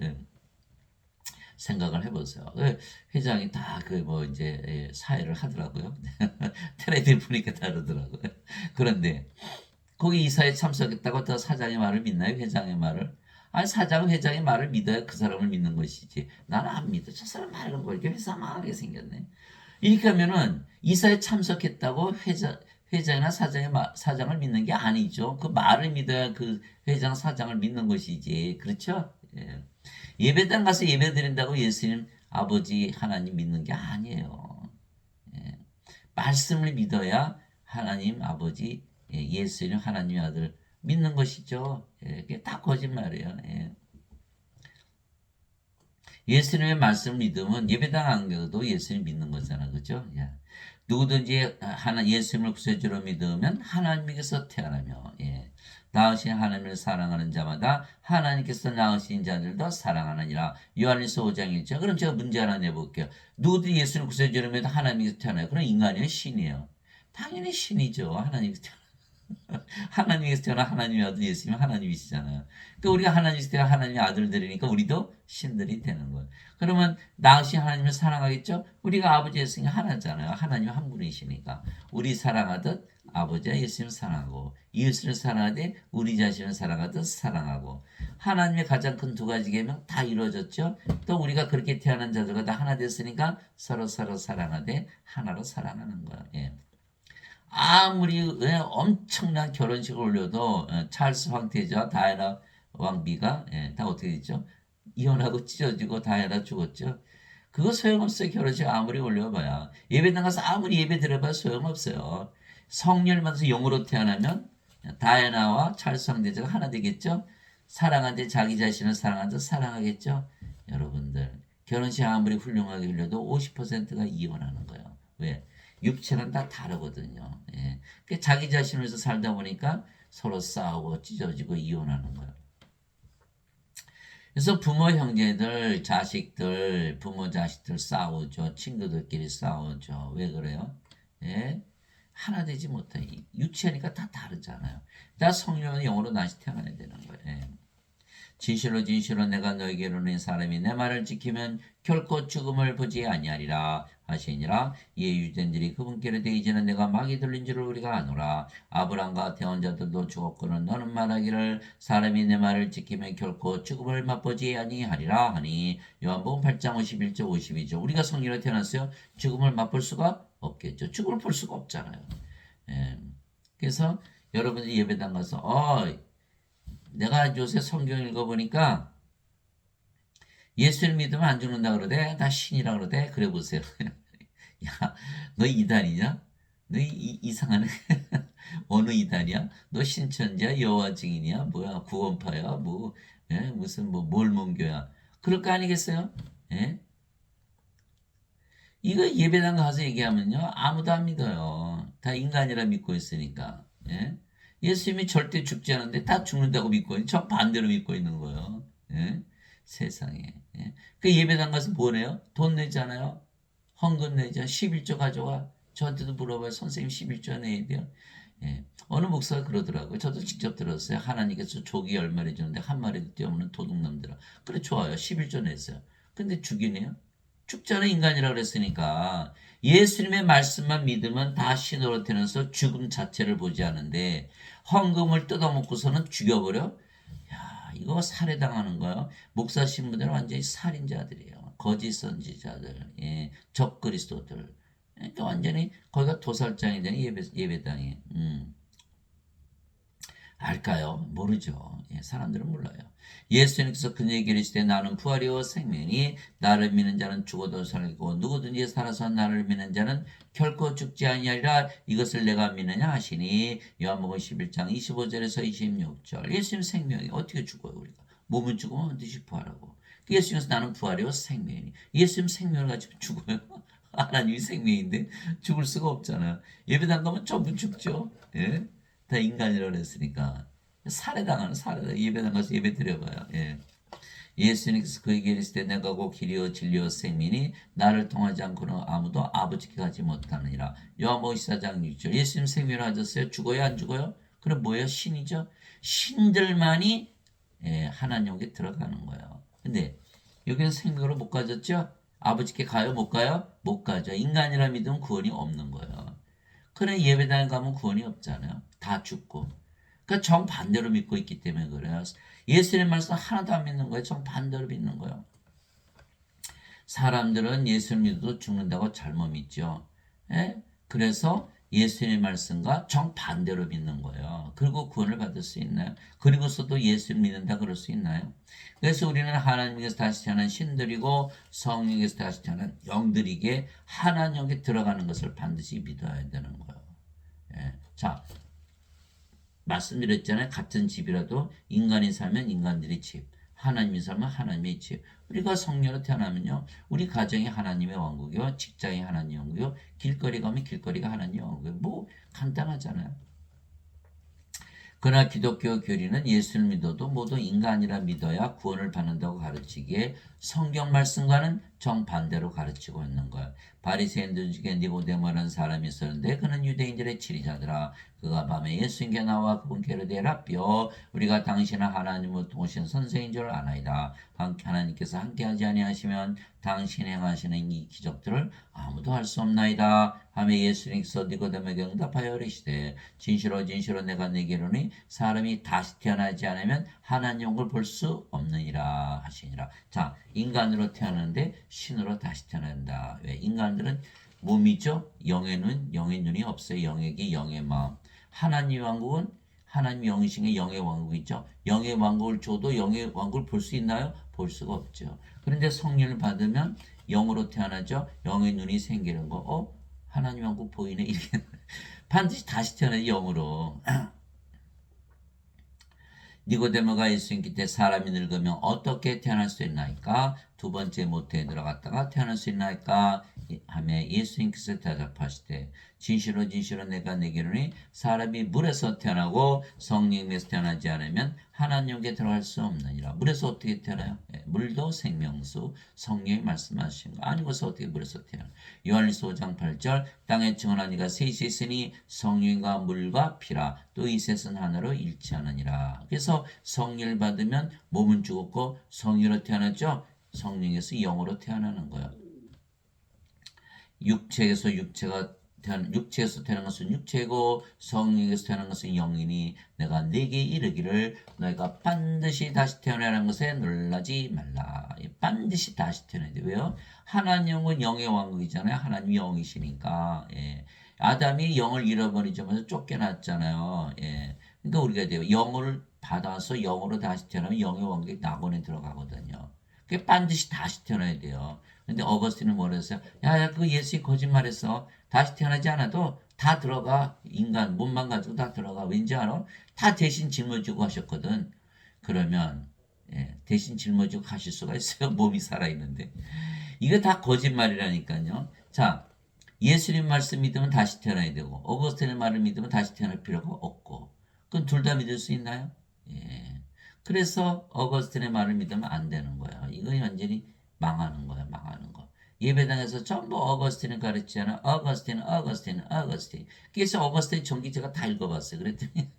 생각을 해보세요. 회장이 다 이제 사회를 하더라고요. 텔레비전 보니까 다르더라고요. 그런데 거기 이사에 참석했다고 더 사장의 말을 믿나요? 회장의 말을? 아니 사장은 회장의 말을 믿어야 그 사람을 믿는 것이지. 나는 안 믿어. 저 사람 말은 뭐 이렇게 회사 망하게 생겼네. 이렇게 하면은 이사에 참석했다고 회장이나 사장을 믿는 게 아니죠. 그 말을 믿어야 그 회장 사장을 믿는 것이지. 그렇죠? 예. 예배당 가서 예배 드린다고 예수님 아버지 하나님 믿는 게 아니에요. 예. 말씀을 믿어야 하나님 아버지 예수님 하나님의 아들 믿는 것이죠. 예. 그게 다 거짓말이에요. 예. 예수님의 말씀을 믿으면 예배당 안 가도 예수님 믿는 거잖아. 그죠? 예. 누구든지 예수님을 구세주로 믿으면 하나님께서 태어나며 낳으신 하나님을 사랑하는 자마다 하나님께서 낳으신 자들도 사랑하느니라. 요한일서 5장 1절. 그럼 제가 문제 하나 내볼게요. 누구든지 예수님을 구세주로 믿으면 하나님께서 태어나요. 그럼 인간이에요? 신이에요? 당연히 신이죠. 하나님께서 태어나 하나님의 아들 예수님은 하나님이시잖아요. 그러니까 우리가 하나님께서 태어나 하나님의 아들들이니까 우리도 신들이 되는 거예요. 그러면 낳으신 하나님을 사랑하겠죠? 우리가 아버지 예수님이 하나잖아요. 하나님 한 분이시니까. 우리 사랑하듯 아버지와 예수님을 사랑하고 이웃을 사랑하되 우리 자신을 사랑하듯 사랑하고 하나님의 가장 큰 두 가지 계명 다 이루어졌죠. 또 우리가 그렇게 태어난 자들과 다 하나 됐으니까 서로 사랑하되 하나로 사랑하는 거예요. 예. 아무리 엄청난 결혼식을 올려도 찰스 황태자와 다이애나 왕비가 다 어떻게 됐죠? 이혼하고 찢어지고 다이애나 죽었죠. 그거 소용없어요. 결혼식 아무리 올려봐야. 예배당 가서 아무리 예배 드려봐야 소용없어요. 성령을 받아서 영으로 태어나면 다이애나와 찰스 황태자가 하나 되겠죠. 사랑하는데 자기 자신을 사랑하듯 사랑하겠죠. 여러분들 결혼식 아무리 훌륭하게 올려도 50%가 이혼하는 거예요. 왜? 육체는 다 다르거든요. 예. 자기 자신을 위해서 살다 보니까 서로 싸우고 찢어지고 이혼하는 거예요. 그래서 부모 형제들, 자식들, 부모 자식들 싸우죠. 친구들끼리 싸우죠. 왜 그래요? 예. 하나 되지 못해. 육체니까 다 다르잖아요. 다 성령은 영으로 다시 태어나야 되는 거예요. 예. 진실로 내가 너에게 이르는 사람이 내 말을 지키면 결코 죽음을 보지 아니하리라 하시니라. 이에 유대인들이 그분께로 이제는 내가 마귀 들린 줄을 우리가 아노라. 아브람과 대언자들도 죽었거늘 너는 말하기를 사람이 내 말을 지키면 결코 죽음을 맛보지 아니하리라 하니. 요한복음 8장 51절 52절. 우리가 성령으로 태어났어요. 죽음을 맛볼 수가 없겠죠. 죽음을 볼 수가 없잖아요. 예. 그래서 여러분들이 예배당 가서 내가 요새 성경 읽어보니까 예수를 믿으면 안 죽는다 그러대. 다 신이라 그러대. 그래 보세요. 야, 너 이단이냐? 너 이상하네. 어느 이단이야? 너 신천지야? 여호와 증인이야? 뭐야? 구원파야? 무슨 몰몬교야? 그럴 거 아니겠어요? 예? 이거 예배당 가서 얘기하면요. 아무도 안 믿어요. 다 인간이라 믿고 있으니까. 예? 예수님이 절대 죽지 않는데 다 죽는다고 믿고 있는, 저 반대로 믿고 있는 거예요. 예? 세상에. 예? 그 예배당 가서 뭐래요? 돈 내잖아요. 헌금 내자. 11조 가져가. 저한테도 물어봐요. 선생님 11조 내야 돼요. 예. 어느 목사가 그러더라고요. 저도 직접 들었어요. 하나님께서 조기 열매를 주는데 한 마리도 떼없는 도둑놈들아. 그래 좋아요. 11조 냈어요. 근데 죽이네요. 죽잖아 인간이라 그랬으니까. 예수님의 말씀만 믿으면 다 신으로 태어나서 죽음 자체를 보지 않는데 헌금을 뜯어먹고서는 죽여버려? 야, 이거 살해당하는 거예요. 목사 신부들은 완전히 살인자들이에요. 거짓 선지자들, 예, 적그리스도들. 그러니까 완전히 거기가 도살장이 되는 예배당이. 알까요? 모르죠. 예, 사람들은 몰라요. 예수님께서 그에게 이르시되 나는 부활이요 생명이니 나를 믿는 자는 죽어도 살고 누구든지 살아서 나를 믿는 자는 결코 죽지 아니하리라. 이것을 내가 믿느냐 하시니 요한복음 11장 25절에서 26절. 예수님 생명이 어떻게 죽어요 우리가? 몸은 죽으면 반드시 부활하고. 예수님께서 나는 부활이요 생명이니. 예수님 생명을 가지고 죽어요. 하나님이 생명인데 죽을 수가 없잖아요. 예배당 가면 전부 죽죠. 예? 다 인간이라고 그랬으니까 살해당하는 살해당. 예배당 가서 예배 드려봐요. 예. 예수님께서 그에게 이르시되 내가 곧 길이요 진리요 생명이니 나를 통하지 않고는 아무도 아버지께 가지 못하느니라. 요한복음 14장 6절. 예수님 생명을 가졌어요. 죽어요 안 죽어요? 그럼 뭐예요? 신이죠. 신들만이 예, 하나님께 들어가는 거예요. 근데 여기는 생명으로 못 가졌죠? 아버지께 가요? 못 가요? 못 가죠. 인간이라 믿으면 구원이 없는 거예요. 그래 예배당에 가면 구원이 없잖아요. 다 죽고. 그러니까 정반대로 믿고 있기 때문에 그래요. 예수님의 말씀 하나도 안 믿는 거예요. 정반대로 믿는 거예요. 사람들은 예수를 믿어도 죽는다고 잘못 믿죠. 예? 그래서 예수님의 말씀과 정반대로 믿는 거예요. 그리고 구원을 받을 수 있나요? 그리고서도 예수를 믿는다 그럴 수 있나요? 그래서 우리는 하나님께서 다시 태어난 신들이고 성령께서 다시 태어난 영들이기에 하나님께 들어가는 것을 반드시 믿어야 되는 거예요. 예. 자, 말씀드렸잖아요. 같은 집이라도 인간이 살면 인간들의 집, 하나님이 살면 하나님의 집. 우리가 성녀로 태어나면요, 우리 가정이 하나님의 왕국이요, 직장이 하나님의 왕국이요, 길거리 가면 길거리가 하나님의 왕국이요. 뭐 간단하잖아요. 그러나 기독교 교리는 예수를 믿어도 모두 인간이라 믿어야 구원을 받는다고 가르치기에 성경 말씀과는 정반대로 가르치고 있는 거예요. 바리새인들 중에 니고데모라는 사람이 있었는데 그는 유대인들의 지리자더라. 그가 밤에 예수님께 나와 그분께 이르되 라삐여 우리가 당신은 하나님으로부터 오신 선생인 줄 아나이다. 하나님께서 함께하지 아니하시면 당신 행하시는 이 기적들을 아무도 할 수 없나이다. 하며 예수님께서 니고데모에게 응답하여 이르시되 진실로 진실로 내가 네게 이르노니 사람이 다시 태어나지 않으면 하나님을 볼 수 없느니라 하시니라. 자, 인간으로 태어나는데 신으로 다시 태어난다. 왜? 인간들은 몸이죠. 영의 눈, 영의 눈이 없어요. 영의 귀, 영의 마음. 하나님 왕국은 하나님 영이신 영의 왕국이죠. 영의 왕국을 줘도 영의 왕국을 볼 수 있나요? 볼 수가 없죠. 그런데 성령을 받으면 영으로 태어나죠. 영의 눈이 생기는 거. 하나님 왕국 보이네. 이렇게 반드시 다시 태어나요. 영으로. 니고데모가 예수님께 사람이 늙으면 어떻게 태어날 수 있나이까? 두 번째 모태에 들어갔다가 태어날 수 있나이까? 하며 예수님께서 대답하시되 진실로 진실로 내가 내게 이르노니 사람이 물에서 태어나고 성령에서 태어나지 않으면 하나님께 들어갈 수 없느니라. 물에서 어떻게 태어나요? 물도 생명수 성령이 말씀하신 거 아니고서 어떻게 물에서 태어나? 요한일서 5장 8절 땅에 증언한 이가 셋이 있으니 성령과 물과 피라 또 이 셋은 하나로 일치하느니라. 그래서 성령을 받으면 몸은 죽었고 성령으로 태어났죠. 성령에서 영으로 태어나는 거예요. 육체에서 태어난 것은 육체고 성령에서 태어난 것은 영이니 내가 네게 이르기를 너희가 반드시 다시 태어나는 것에 놀라지 말라. 반드시 다시 태어나야 돼. 왜요? 하나님은 영의 왕국이잖아요. 하나님이 영이시니까. 예. 아담이 영을 잃어버리자마자 쫓겨났잖아요. 예. 그러니까 우리가 돼요. 영을 받아서 영으로 다시 태어나면 영의 왕국에 낙원에 들어가거든요. 그게 반드시 다시 태어나야 돼요. 근데 어거스틴은 뭐라 했어요? 야, 그 예수님 거짓말했어. 다시 태어나지 않아도 다 들어가. 인간 몸만 가지고 다 들어가. 왠지 알아? 다 대신 짊어지고 하셨거든. 그러면 예, 대신 짊어지고 가실 수가 있어요. 몸이 살아있는데. 이거 다 거짓말이라니까요. 자, 예수님 말씀 믿으면 다시 태어나야 되고 어거스틴의 말을 믿으면 다시 태어날 필요가 없고 그럼 둘 다 믿을 수 있나요? 예. 그래서 어거스틴의 말을 믿으면 안 되는 거예요. 이거 완전히 망하는 거예요. 망하는 거. 예배당에서 전부 어거스틴을 가르치잖아. 어거스틴. 그래서 어거스틴 전기 제가 다 읽어봤어요. 그랬더니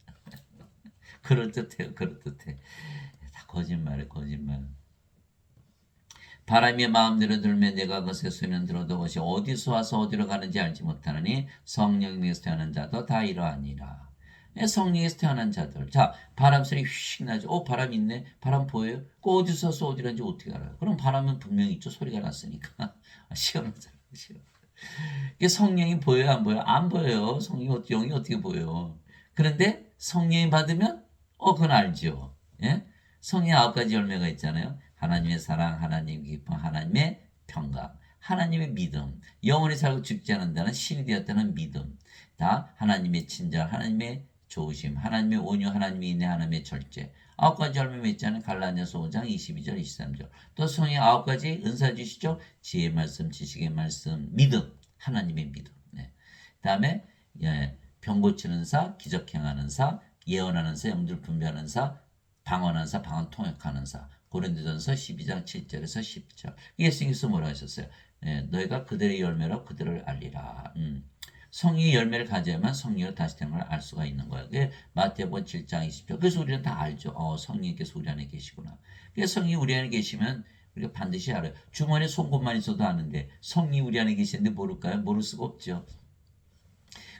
그럴듯해요. 그럴듯해. 다 거짓말이에요. 거짓말. 바람이 마음대로 들면 내가 그것의 소리는 들어도 그것이 어디서 와서 어디로 가는지 알지 못하느니 성령에서 태어난 자도 다 이러하니라. 성령에서 태어난 자들. 자, 바람 소리 휙 나죠. 바람 있네. 바람 보여요? 그 어디서 와서 어디로 가는지 어떻게 알아요? 그럼 바람은 분명히 있죠. 소리가 났으니까. 시원하잖아요. 시원. 이게 성령이 보여요? 안 보여요? 안 보여요. 영이 어떻게 보여요? 그런데 성령이 받으면 그건 알죠. 예? 성령 9가지 열매가 있잖아요. 하나님의 사랑, 하나님의 기쁨, 하나님의 평강, 하나님의 믿음, 영원히 살고 죽지 않는다는 신이 되었다는 믿음, 다 하나님의 친절, 하나님의 조심, 하나님의 온유, 하나님의 인내, 하나님의 절제. 9가지 열매 있잖아요. 갈라디아서 5장 22절, 23절. 또 성령 9가지 은사 주시죠. 지혜의 말씀, 지식의 말씀, 믿음, 하나님의 믿음. 네. 다음에 병 고치는 사, 기적 행하는 사, 예언하는 사, 영들 분별하는 사, 방언하는 사, 방언 통역하는 사. 고린도전서 12장 7절에서 10절. 예수님께서 뭐라 하셨어요? 너희가 그들의 열매로 그들을 알리라. 성령의 열매를 가져야만 성령으로 다시 태어난 걸 알 수가 있는 거예요. 그게 마태복음 7장 20절. 그래서 우리는 다 알죠. 성령께서 우리 안에 계시구나. 그래서 성령이 우리 안에 계시면 우리가 반드시 알아요. 주머니에 송곳만 있어도 아는데 성령이 우리 안에 계시는데 모를까요? 모를 수가 없죠.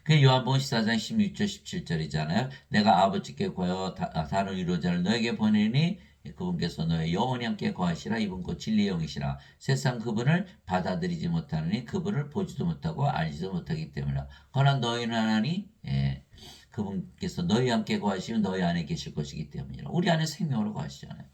그 요한복음 14장 16절 17절이잖아요. 내가 아버지께 구하여 다른 위로자를 너에게 보내니 그분께서 너의 영원히 함께 거하시라. 이분 곧 진리의 영이시라. 세상 그분을 받아들이지 못하느니 그분을 보지도 못하고 알지도 못하기 때문이라. 그러나 너희는 하나니 그분께서 너희 함께 거하시면 너희 안에 계실 것이기 때문이라. 우리 안에 생명으로 거하시잖아요.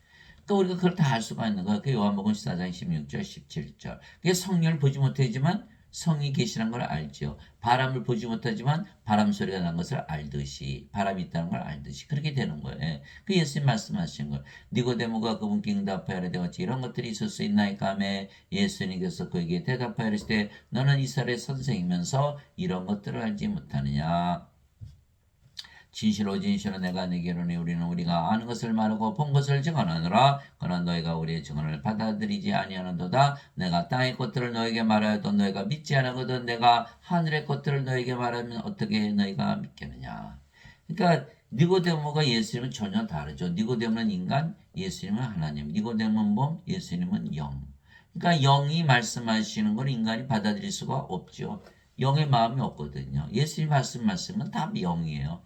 그러니까 우리가 그걸 다 알 수가 있는 거야. 그 요한복음 14장 16절 17절. 그게 성령을 보지 못하지만 성이 계시는 걸 알지요. 바람을 보지 못하지만 바람 소리가 난 것을 알듯이, 바람이 있다는 걸 알듯이 그렇게 되는 거예요. 그 예수님 말씀하신 거예요. 니고데모가 그분께 응답하여 되었지 이런 것들이 있을 수 있나이까 하며 예수님께서 그에게 대답하여 이르시되 너는 이스라엘의 선생이면서 이런 것들을 알지 못하느냐. 진실로 내가 네게 이르노니 우리가 아는 것을 말하고 본 것을 증언하노라. 그러나 너희가 우리의 증언을 받아들이지 아니하는도다. 내가 땅의 것들을 너에게 말하여도 너희가 믿지 않거든 내가 하늘의 것들을 너에게 말하면 어떻게 너희가 믿겠느냐. 그러니까 니고데모가 예수님은 전혀 다르죠. 니고데모는 인간, 예수님은 하나님. 니고데모는 몸, 예수님은 영. 그러니까 영이 말씀하시는 걸 인간이 받아들일 수가 없죠. 영의 마음이 없거든요. 예수님 말씀은 다 영이에요.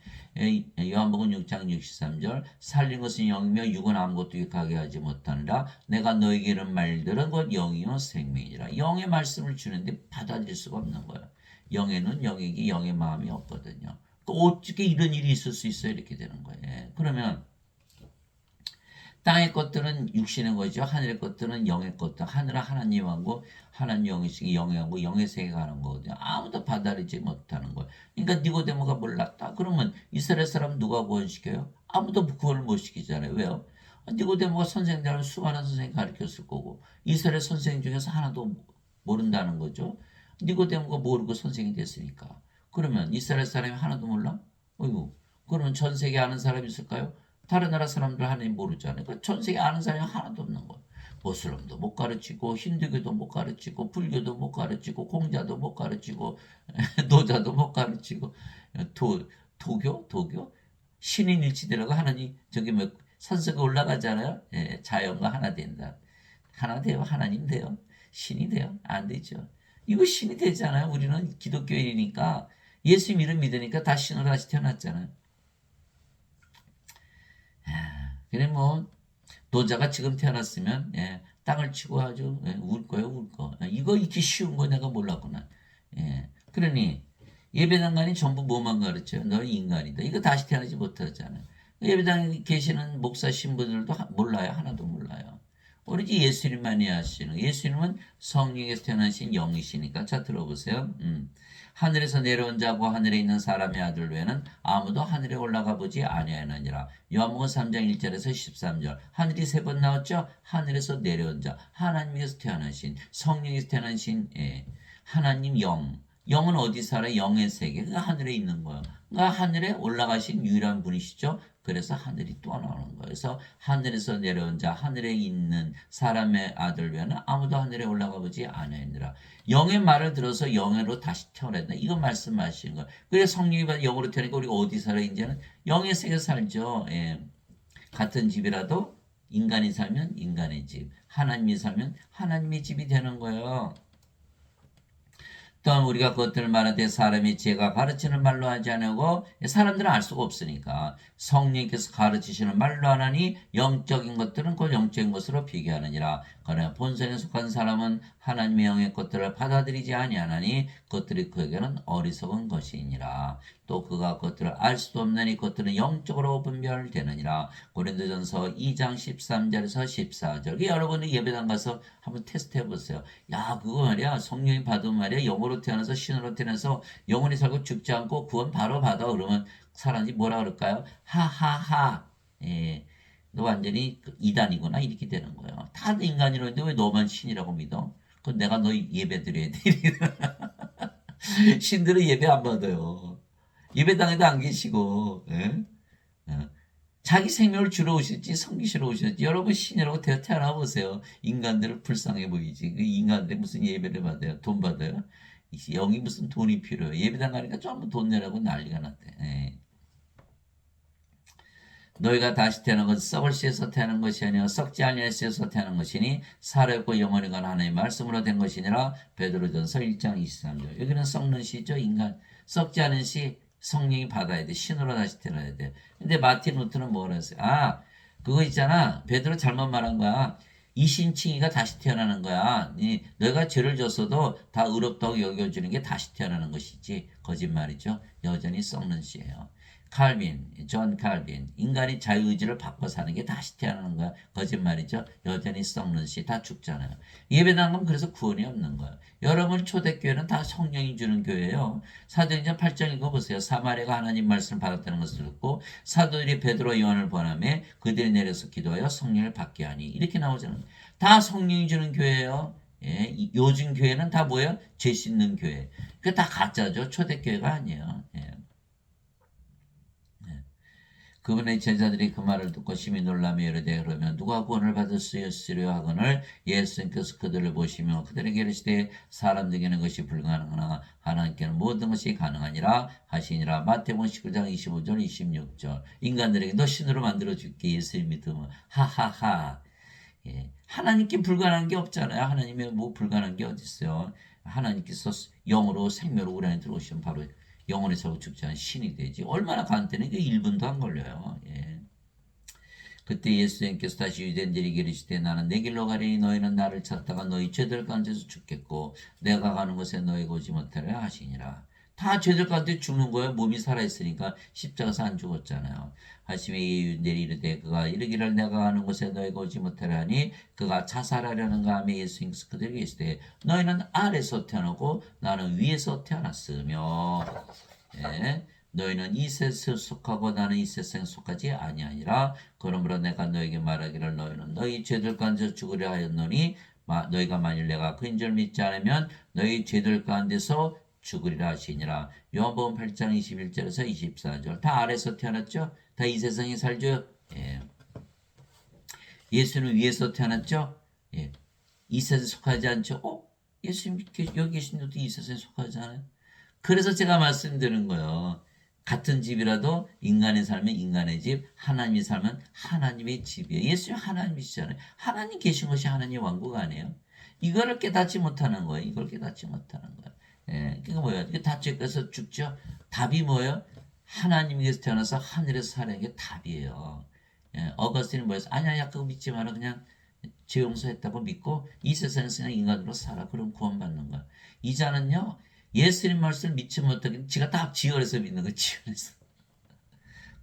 요한복음 6장 63절 살린 것은 영이며 육은 아무것도 유익하게 하지 못하느라 내가 너에게 이른 말들은 곧 영이요 생명이라. 영의 말씀을 주는데 받아들일 수가 없는 거예요. 영에는 영에게 영의 마음이 없거든요. 어떻게 이런 일이 있을 수 있어요? 이렇게 되는 거예요. 그러면 땅의 것들은 육신의 것이죠. 하늘의 것들은 영의 것들. 하늘은 하나님 왕국, 하나님 영이시기 영의 왕국, 영의 세계가 하는 거거든요. 아무도 받아들이지 못하는 거예요. 그러니까 니고데모가 몰랐다. 그러면 이스라엘 사람 누가 구원시켜요? 아무도 구원을 못 시키잖아요. 왜요? 니고데모가 선생님들은 수많은 선생님 가르쳤을 거고 이스라엘 선생 중에서 하나도 모른다는 거죠. 니고데모가 모르고 선생이 됐으니까. 그러면 이스라엘 사람이 하나도 몰라? 어이구, 그러면 전 세계 아는 사람이 있을까요? 다른 나라 사람들 하나님 모르잖아요. 그러니까 전 세계 아는 사람이 하나도 없는 거예요. 모슬람도 못 가르치고 힌두교도 못 가르치고 불교도 못 가르치고 공자도 못 가르치고 노자도 못 가르치고 도교 신인 일치되라고 하나님 저기 뭐 산속에 올라가잖아요. 자연과 하나 된다. 하나 돼요. 하나님 돼요. 신이 돼요. 안 되죠. 이거 신이 되잖아요. 우리는 기독교인이니까 예수 이름 믿으니까 다 신으로 다시 태어났잖아요. 그래 뭐 노자가 지금 태어났으면 땅을 치고 아주 울 거예요, 울 거. 이거 이렇게 쉬운 거 내가 몰랐구나. 그러니 예배당관이 전부 뭐만 가르쳐요? 너 인간이다. 이거 다시 태어나지 못하잖아요. 예배당에 계시는 목사 신부들도 몰라요. 하나도 몰라요. 오로지 예수님만이 하시는. 예수님은 성령에서 태어나신 영이시니까. 자 들어보세요. 하늘에서 내려온 자고 하늘에 있는 사람의 아들 외에는 아무도 하늘에 올라가 보지 아니하느니라. 요한복음 3장 1절에서 13절. 하늘이 세 번 나왔죠. 하늘에서 내려온 자, 하나님께서 태어나신, 성령에서 태어나신 하나님 영. 영은 어디 살아요? 영의 세계. 그 하늘에 있는 거예요. 그러니까 하늘에 올라가신 유일한 분이시죠. 그래서 하늘이 또 나오는 거예요. 그래서 하늘에서 내려온 자, 하늘에 있는 사람의 아들 외에는 아무도 하늘에 올라가 보지 않았느니라. 영의 말을 들어서 영으로 다시 태어났다. 이거 말씀하시는 거예요. 그래서 성령이 받아 영으로 태어나니까 우리가 어디 살아? 이제는 영의 세계 살죠. 예. 같은 집이라도 인간이 살면 인간의 집, 하나님이 살면 하나님의 집이 되는 거예요. 또한 우리가 그것들을 말하되 사람이 제가 가르치는 말로 하지 않고 사람들은 알 수가 없으니까 성령께서 가르치시는 말로 하나니 영적인 것들은 곧 영적인 것으로 비교하느니라. 그러나 본성에 속한 사람은 하나님의 영의 것들을 받아들이지 아니하나니 그것들이 그에게는 어리석은 것이니라. 또 그가 그것들을 알 수도 없나니 그것들은 영적으로 분별되느니라. 고린도전서 2장 13절에서 14절. 여러분이 예배당 가서 한번 테스트 해보세요. 야, 그거 말이야. 성령이 받으면 말이야. 영으로 태어나서 신으로 태어나서 영원히 살고 죽지 않고 구원 바로 받아. 그러면 사람들이 뭐라 그럴까요? 하하하. 예. 너 완전히 이단이구나. 이렇게 되는 거예요. 다들 인간이라는데 왜 너만 신이라고 믿어? 그럼 내가 너 예배 드려야 돼. 신들은 예배 안 받아요. 예배당에도 안 계시고. 예? 어. 자기 생명을 주러 오실지 섬기시러 오실지 여러분 신이라고 태어나 보세요. 인간들을 불쌍해 보이지. 그 인간들 무슨 예배를 받아요? 돈 받아요? 여기 무슨 돈이 필요해요? 예배당 가니까 전부 돈 내라고 난리가 났대. 예. 너희가 다시 태어난 것은 썩을 씨에서 태어난 것이 아니라 썩지 아니할 씨에서 태어난 것이니 살아있고 영원히 간 하나님의 말씀으로 된 것이니라. 베드로전서 1장 23절. 여기는 썩는 씨죠. 인간. 썩지 않은 씨 성령이 받아야 돼. 신으로 다시 태어나야 돼. 근데 마틴 루트는 뭐라 했어요? 아, 그거 있잖아. 베드로 잘못 말한 거야. 이신칭이가 다시 태어나는 거야. 너희가 죄를 졌어도 다 의롭다고 여겨주는 게 다시 태어나는 것이지. 거짓말이죠. 여전히 썩는 씨예요. 칼빈, 존 칼빈, 인간이 자유의지를 바꿔 사는 게 다시 태어나는 거야. 거짓말이죠. 여전히 썩는 씨 다 죽잖아요. 예배당 가면 그래서 구원이 없는 거야. 여러분 초대교회는 다 성령이 주는 교회예요. 사도행전 8장 읽어보세요. 사마리아가 하나님 말씀을 받았다는 것을 듣고 사도들이 베드로 요한을 보내매 그들이 내려서 기도하여 성령을 받게 하니 이렇게 나오잖아요. 다 성령이 주는 교회예요. 예, 요즘 교회는 다 뭐예요? 죄 씻는 교회. 그게 다 가짜죠. 초대교회가 아니에요. 예. 그분의 제자들이 그 말을 듣고 심히 놀라며 이르되 그러면 누가 구원을 받을 수 있으려 하거늘 예수님께서 그들을 보시며 그들에게 이르시되 사람들에게는 것이 불가능하나 하나님께는 모든 것이 가능하니라 하시니라. 마태복음 19장 25절 26절. 인간들에게 너 신으로 만들어줄게. 예수님 믿으면 하하하. 예. 하나님께 불가능한 게 없잖아요. 하나님의 뭐 불가능한 게 어디 있어요. 하나님께서 영으로 생명으로 우리 안에 들어오시면 바로 영원히 살고 죽지 않은 신이 되지. 얼마나 간단해. 그 1분도 안 걸려요. 예. 그때 예수님께서 다시 유대인들에게 이르시되 나는 내 길로 가리니 너희는 나를 찾다가 너희 죄들 가운데서 죽겠고 내가 가는 곳에 너희가 오지 못하리라 하시니라. 다 죄들 가운데 죽는 거예요. 몸이 살아있으니까 십자가에서 안 죽었잖아요. 하시며 유대인들이 이르되 그가 이르기를 내가 가는 곳에 너희가 오지 못하리라 하니 그가 자살하려는가 하며 예수님께서 그들에게 이르시되 너희는 아래서 태어나고 나는 위에서 태어났으며 예. 너희는 이 세상에 속하고 나는 이 세상에 속하지 아니하니라. 그러므로 내가 너에게 말하기를 너희는 너희 죄들 가운데서 죽으려 하였노니 너희가 만일 내가 그인 줄 믿지 않으면 너희 죄들 가운데서 죽으리라 하시니라. 요한복음 8장 21절에서 24절. 다 아래서 태어났죠? 다 이 세상에 살죠? 예. 예수는 위에서 태어났죠? 예. 이 세상에 속하지 않죠? 예수님 여기 계신 분도 이 세상에 속하지 않아요? 그래서 제가 말씀드리는 거예요. 같은 집이라도 인간의 삶은 인간의 집, 하나님의 삶은 하나님의 집이에요. 예수님 하나님이시잖아요. 하나님 계신 것이 하나님의 왕국 아니에요? 이거를 깨닫지 못하는 거예요. 이걸 깨닫지 못하는 거예요. 예, 그게 뭐예요? 이게 다 죄께서 죽죠? 답이 뭐예요? 하나님께서 태어나서 하늘에서 사는 게 답이에요. 예, 어거스틴은 뭐였어? 아니야, 그거 믿지 마라. 그냥 죄 용서했다고 믿고 이 세상에서 그냥 인간으로 살아. 그럼 구원받는 거야. 이자는요. 예수님 말씀을 믿지 못하긴 지가 다 지어내서 믿는 거야. 지어내서.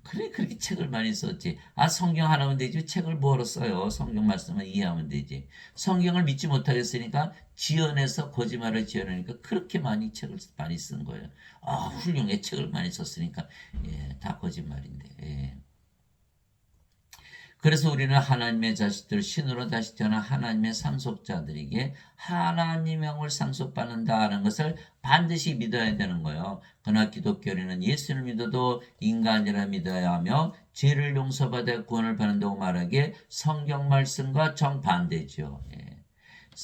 그래 그렇게 책을 많이 썼지. 성경 하나면 되지 책을 뭐하러 써요. 성경 말씀을 이해하면 되지. 성경을 믿지 못하겠으니까 지어내서 거짓말을 지어내니까 그렇게 많이 책을 많이 쓴 거예요. 훌륭해. 책을 많이 썼으니까 예, 다 거짓말인데. 예. 그래서 우리는 하나님의 자식들, 신으로 다시 태어난 하나님의 상속자들에게 하나님의 영을 상속받는다는 것을 반드시 믿어야 되는 거예요. 그러나 기독교인은 예수를 믿어도 인간이라 믿어야 하며 죄를 용서받아 구원을 받는다고 말하기에 성경 말씀과 정반대죠. 예.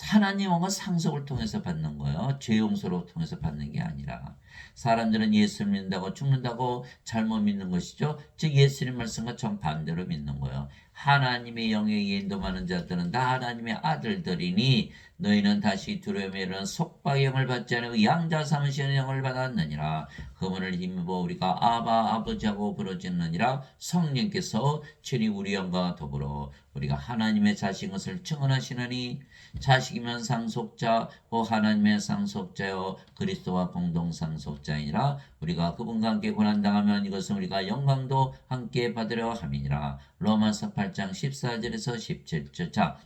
하나님 영은 상속을 통해서 받는 거예요. 죄 용서로 통해서 받는 게 아니라. 사람들은 예수를 믿는다고 죽는다고 잘못 믿는 것이죠. 즉 예수님 말씀과 정반대로 믿는 거예요. 하나님의 영에 의해 인도하는 자들은 다 하나님의 아들들이니 너희는 다시 두려움에 이르는 속박의 영을 받지 않고 양자 삼으시는 영을 받았느니라. 그분을 힘입어 우리가 아바 아버지하고 부르짖느니라. 성령께서 친히 우리 영과 더불어 우리가 하나님의 자식인 것을 증언하시느니 자식이면 상속자 곧 하나님의 상속자요 그리스도와 공동 상속자이니라. 우리가 그분과 함께 고난당하면 이것은 우리가 영광도 함께 받으려 함이니라. 로마서 8장 14절에서 17절. 자,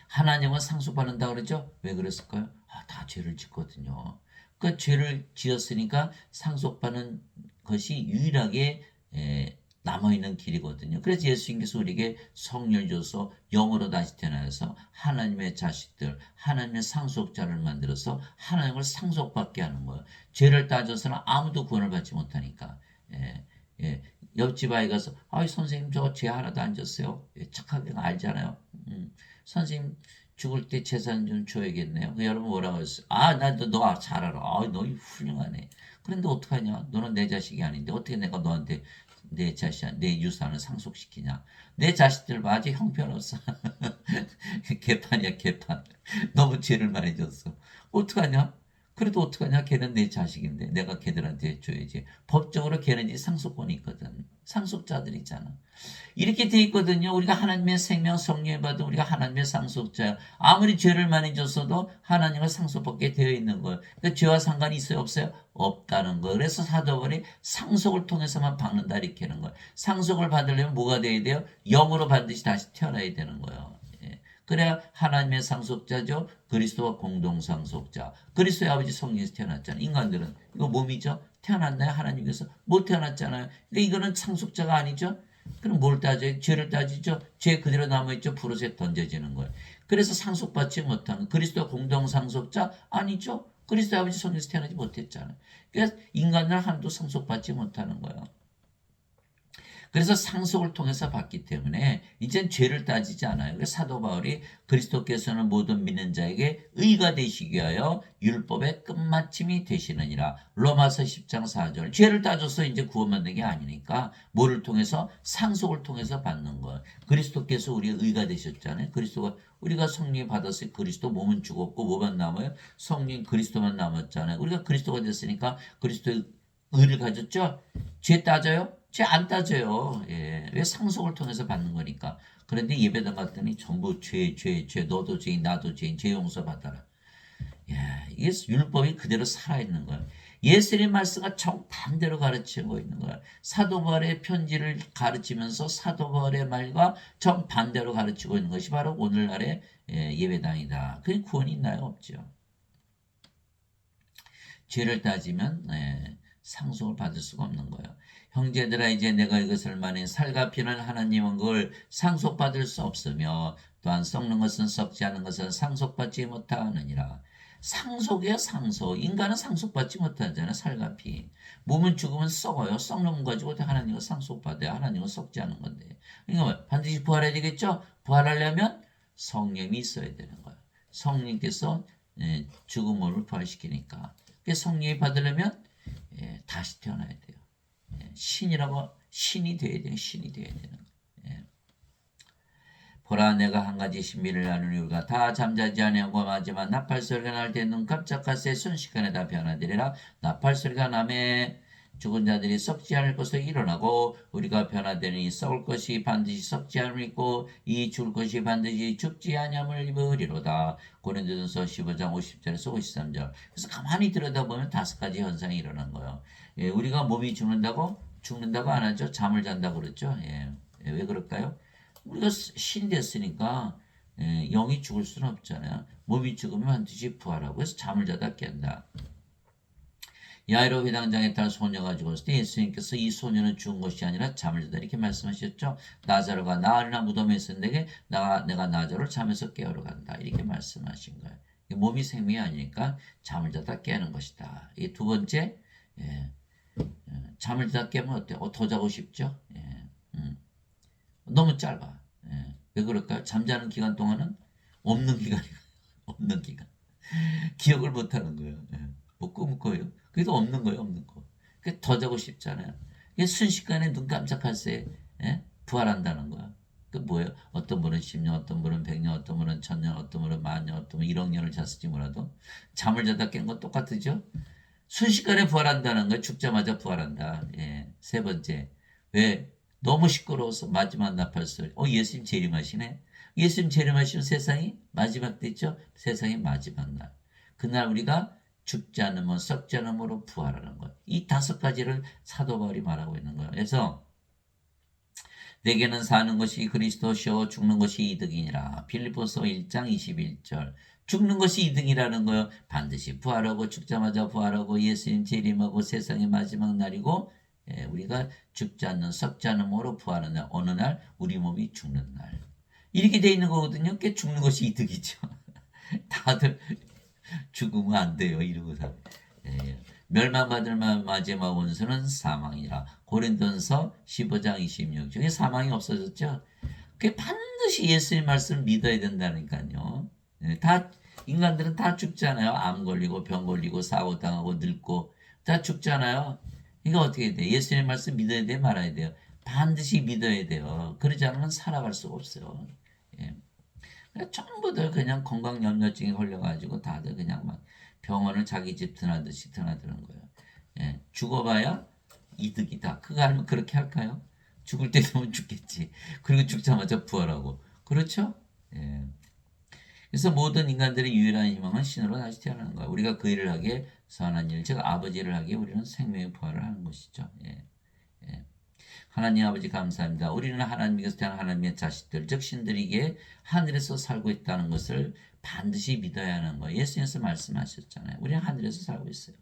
하나님은 상속받는다 그러죠? 왜 그랬을까요? 다 죄를 짓거든요. 그 죄를 지었으니까 상속받는 것이 유일하게 남아있는 길이거든요. 그래서 예수님께서 우리에게 성령을 줘서 영으로 다시 태어나서 하나님의 자식들, 하나님의 상속자를 만들어서 하나님을 상속받게 하는 거예요. 죄를 따져서는 아무도 구원을 받지 못하니까. 예, 예. 옆집 아이 가서 선생님 저 죄 하나도 안 졌어요. 예, 착하게 알잖아요. 선생님 죽을 때 재산 좀 줘야겠네요. 여러분 뭐라고 했어요? 너 잘 알아. 너 훌륭하네. 그런데 어떡하냐? 너는 내 자식이 아닌데 어떻게 내가 너한테 내 자식, 내 유산을 상속시키냐? 내 자식들 봐. 아주 형편없어. 개판이야, 개판. 너무 죄를 많이 졌어. 어떡하냐? 그래도 어떡하냐? 걔는 내 자식인데 내가 걔들한테 줘야지. 법적으로 걔는 상속권이 있거든. 상속자들이잖아. 이렇게 돼 있거든요. 우리가 하나님의 생명 성령을 받은 우리가 하나님의 상속자. 아무리 죄를 많이 졌어도 하나님과 상속받게 되어 있는 거예요. 그러니까 죄와 상관이 있어요? 없어요? 없다는 거예요. 그래서 사도 바울이 상속을 통해서만 받는다 이렇게 하는 거예요. 상속을 받으려면 뭐가 돼야 돼요? 영으로 반드시 다시 태어나야 되는 거예요. 그래야 하나님의 상속자죠. 그리스도와 공동 상속자. 그리스도의 아버지 성령에서 태어났잖아요. 인간들은 이거 몸이죠. 태어났나요? 하나님께서 못 태어났잖아요. 근데 이거는 상속자가 아니죠. 그럼 뭘 따져요? 죄를 따지죠. 죄 그대로 남아있죠. 불옷에 던져지는 거예요. 그래서 상속받지 못한 그리스도 공동 상속자 아니죠. 그리스도 아버지 성령에서 태어나지 못했잖아요. 그래서 인간은 하나도 상속받지 못하는 거예요. 그래서 상속을 통해서 받기 때문에 이젠 죄를 따지지 않아요. 그래서 사도 바울이 그리스도께서는 모든 믿는 자에게 의가 되시기 위하여 율법의 끝마침이 되시느니라. 로마서 10장 4절. 죄를 따져서 이제 구원받는 게 아니니까 뭐를 통해서 상속을 통해서 받는 거예요. 그리스도께서 우리의 의가 되셨잖아요. 그리스도가 우리가 성령 받았을 그리스도 몸은 죽었고 뭐만 남아요? 성령 그리스도만 남았잖아요. 우리가 그리스도가 됐으니까 그리스도의 의를 가졌죠. 죄 따져요? 죄 안 따져요. 예. 왜 상속을 통해서 받는 거니까. 그런데 예배당 갔더니 전부 죄, 너도 죄인, 나도 죄인, 죄 용서 받아라. 야, 이게 율법이 그대로 살아있는 거예요. 예수님의 말씀과 정반대로 가르치고 있는 거예요. 사도 바울의 편지를 가르치면서 사도 바울의 말과 정반대로 가르치고 있는 것이 바로 오늘날의 예배당이다. 그게 구원이 있나요? 없죠. 죄를 따지면 상속을 받을 수가 없는 거예요. 형제들아 이제 내가 이것을 말해 살과 피는 하나님은 그걸 상속받을 수 없으며 또한 썩는 것은 썩지 않은 것은 상속받지 못하느니라. 상속이에요. 상속. 인간은 상속받지 못하잖아요. 살과 피. 몸은 죽으면 썩어요. 썩는 몸 가지고 하나님은 상속받아요. 하나님은 썩지 않은 건데. 그러니까 반드시 부활해야 되겠죠. 부활하려면 성령이 있어야 되는 거예요. 성령께서 죽은 몸을 부활시키니까. 성령이 받으려면 다시 태어나야 돼요. 신이라고 신이 돼야 돼요. 신이 돼야 되는 거예요. 보라 내가 한 가지 신비를 나누니 우리가 다 잠자지 아니하고 마지막 나팔 소리가 날 때 눈 깜짝할 새 순식간에 다 변화되리라. 나팔 소리가 남에 죽은 자들이 썩지 않을 것으로 일어나고 우리가 변화되니 썩을 것이 반드시 썩지 않을 있고 이 죽을 것이 반드시 죽지 아니함을 입으리로다. 고린도전서 15장 50절에서 53절. 그래서 가만히 들여다보면 5가지 현상이 일어난 거예요. 우리가 몸이 죽는다고 안 하죠. 잠을 잔다고 그랬죠. 왜 그럴까요? 우리가 신 됐으니까 영이 죽을 수는 없잖아요. 몸이 죽으면 반드시 부활하고 해서 잠을 자다 깬다. 야이로 회당장에 딸 소녀가 죽었을 때 예수님께서 이 소녀는 죽은 것이 아니라 잠을 자다 이렇게 말씀하셨죠. 나자로가 나흘이나 무덤에 있었는데 내가 나자로를 잠에서 깨우러 간다 이렇게 말씀하신 거예요. 몸이 생명이 아니니까 잠을 자다 깨는 것이다. 이 두 번째, 예, 잠을 자다 깨면 어때요? 더 자고 싶죠? 예, 너무 짧아. 예, 왜 그럴까요? 잠자는 기간 동안은 없는 기간이에요. 없는 기간. 기억을 못 하는 거예요. 예. 뭐 꿈을 꿔요. 그래도 없는 거예요, 없는 거. 그게 더 자고 싶잖아요. 이게 순식간에 눈 깜짝할 새 예? 부활한다는 거야. 그 뭐예요? 어떤 분은 10년, 어떤 분은 100년, 어떤 분은 1000년, 어떤 분은 만년, 어떤 분은 1억 년을 잤을지 몰라도 잠을 자다 깬 건 똑같으죠? 순식간에 부활한다는 거예요. 죽자마자 부활한다. 예. 세 번째. 왜? 너무 시끄러워서 마지막 나팔소리. 예수님 재림하시네. 예수님 재림하시는 세상이 마지막 됐죠? 세상의 마지막 날. 그날 우리가 죽지 않으면 썩지 않음으로 부활하는 것. 이 다섯 가지를 사도 바울이 말하고 있는 거예요. 그래서 내게는 사는 것이 그리스도시요 죽는 것이 이득이니라. 빌립보서 1장 21절. 죽는 것이 이득이라는 거예요. 반드시 부활하고 죽자마자 부활하고 예수님 재림하고 세상의 마지막 날이고 우리가 죽지 않는 썩지 않음으로 부활하는 날. 어느 날 우리 몸이 죽는 날. 이렇게 돼 있는 거거든요. 꽤 죽는 것이 이득이죠. 다들 죽으면 안 돼요. 이러고 살. 예. 멸망받을 마지막 원수는 사망이라. 고린도전서 15장 26. 중에 사망이 없어졌죠. 그게 반드시 예수님 말씀을 믿어야 된다니까요. 예. 다 인간들은 다 죽잖아요. 암 걸리고 병 걸리고 사고 당하고 늙고 다 죽잖아요. 이거 어떻게 돼? 예수님 말씀 믿어야 돼 말아야 돼요. 반드시 믿어야 돼요. 그러지 않으면 살아갈 수가 없어요. 예. 전부들 그냥 건강염려증에 걸려가지고 다들 그냥 막 병원을 자기 집 드나듯이 드나드는 거예요. 예, 죽어봐야 이득이다. 그거 알면 그렇게 할까요? 죽을 때 되면 죽겠지. 그리고 죽자마자 부활하고. 그렇죠? 예. 그래서 모든 인간들의 유일한 희망은 신으로 다시 태어나는 거야. 우리가 그 일을 하기에 선한 일, 즉 아버지를 하기에 우리는 생명의 부활을 하는 것이죠. 예. 예. 하나님 아버지 감사합니다. 우리는 하나님께서 태어난 하나님의 자식들, 즉 신들이기에 하늘에서 살고 있다는 것을 반드시 믿어야 하는 거예요. 예수님께서 말씀하셨잖아요. 우리는 하늘에서 살고 있어요.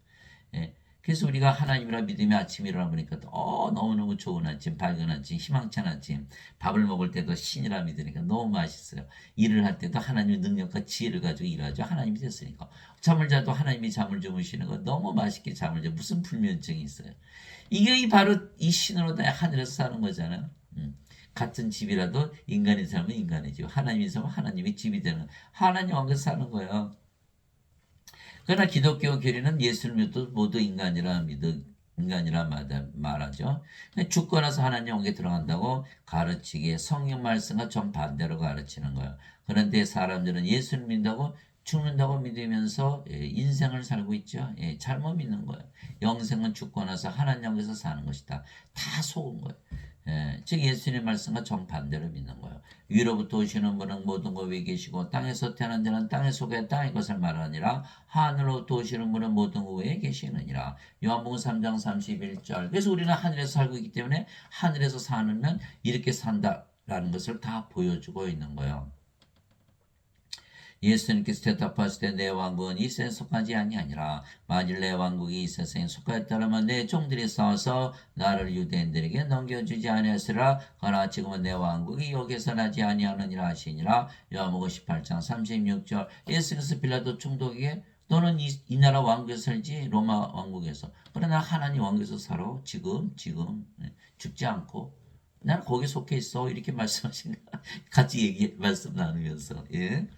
예. 그래서 우리가 하나님이라 믿으며 아침에 일어나 보니까 너무너무 좋은 아침, 밝은 아침, 희망찬 아침, 밥을 먹을 때도 신이라 믿으니까 너무 맛있어요. 일을 할 때도 하나님의 능력과 지혜를 가지고 일하죠. 하나님이 됐으니까. 잠을 자도 하나님이 잠을 주무시는 거 너무 맛있게 잠을 자. 무슨 불면증이 있어요. 이게 바로 이 신으로 다 하늘에서 사는 거잖아요. 같은 집이라도 인간이 살면 인간의 집, 하나님이 살면 하나님의 집이 되는 하나님 왕국에서 사는 거예요. 그러나 기독교 교리는 예수를 믿어도 모두 인간이라 말하죠. 죽고 나서 하나님 왕국에 들어간다고 가르치기에 성경 말씀과 정반대로 가르치는 거예요. 그런데 사람들은 예수를 믿는다고 죽는다고 믿으면서 인생을 살고 있죠. 잘못 믿는 거예요. 영생은 죽고 나서 하나님 왕국에서 사는 것이다. 다 속은 거예요. 즉 예수님의 말씀과 정반대로 믿는 거예요. 위로부터 오시는 분은 모든 것 위에 계시고 땅에서 태어난 자는 땅에 속에 땅의 것을 말하니라. 하늘로부터 오시는 분은 모든 것 위에 계시느니라. 요한복음 3장 31절. 그래서 우리는 하늘에서 살고 있기 때문에 하늘에서 사는 이렇게 산다라는 것을 다 보여주고 있는 거예요. 예수님께서 대답하실 때 내 왕국은 이 세상에 속하지 아니하니라. 만일 내 왕국이 이 세상에 속하였다면 내 종들이 싸워서 나를 유대인들에게 넘겨주지 아니하였으라. 그러나 지금은 내 왕국이 여기서 나지 아니하느니라 하시니라. 요한복음 18장 36절. 예수께서 빌라도 총독에게 너는 이 나라 왕국에서 살지 로마 왕국에서. 그러나 하나님 왕국에서 살아. 지금 죽지 않고 나는 거기 속해 있어. 이렇게 말씀하신 같이 말씀 나누면서 예.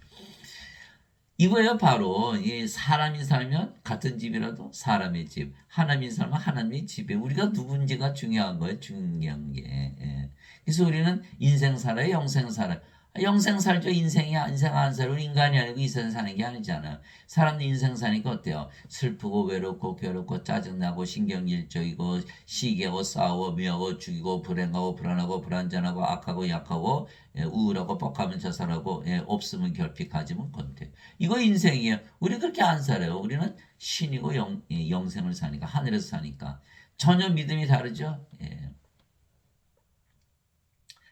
이거예요, 바로. 사람이 살면 같은 집이라도 사람의 집, 하나님이 살면 하나님의 집에 우리가 누군지가 중요한 거예요, 중요한 게. 예. 그래서 우리는 인생 살아요, 영생 살아요. 영생 살죠. 인생 안 살고 인간이 아니고 이 세상 사는 게 아니잖아요. 사람들 인생 사니까 어때요? 슬프고 외롭고 괴롭고 짜증나고 신경질적이고 시기하고 싸우고 미워하고 죽이고 불행하고 불안하고 불안전하고 악하고 약하고 우울하고 뻑하면 자살하고 없으면 결핍 가지면 건태. 이거 인생이에요. 우리 그렇게 안 살아요. 우리는 신이고 영생을 사니까 하늘에서 사니까 전혀 믿음이 다르죠. 예.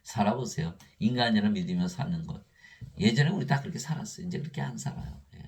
살아보세요. 인간이라 믿으며 사는 것. 예전에 우리 다 그렇게 살았어요. 이제 그렇게 안 살아요. 예.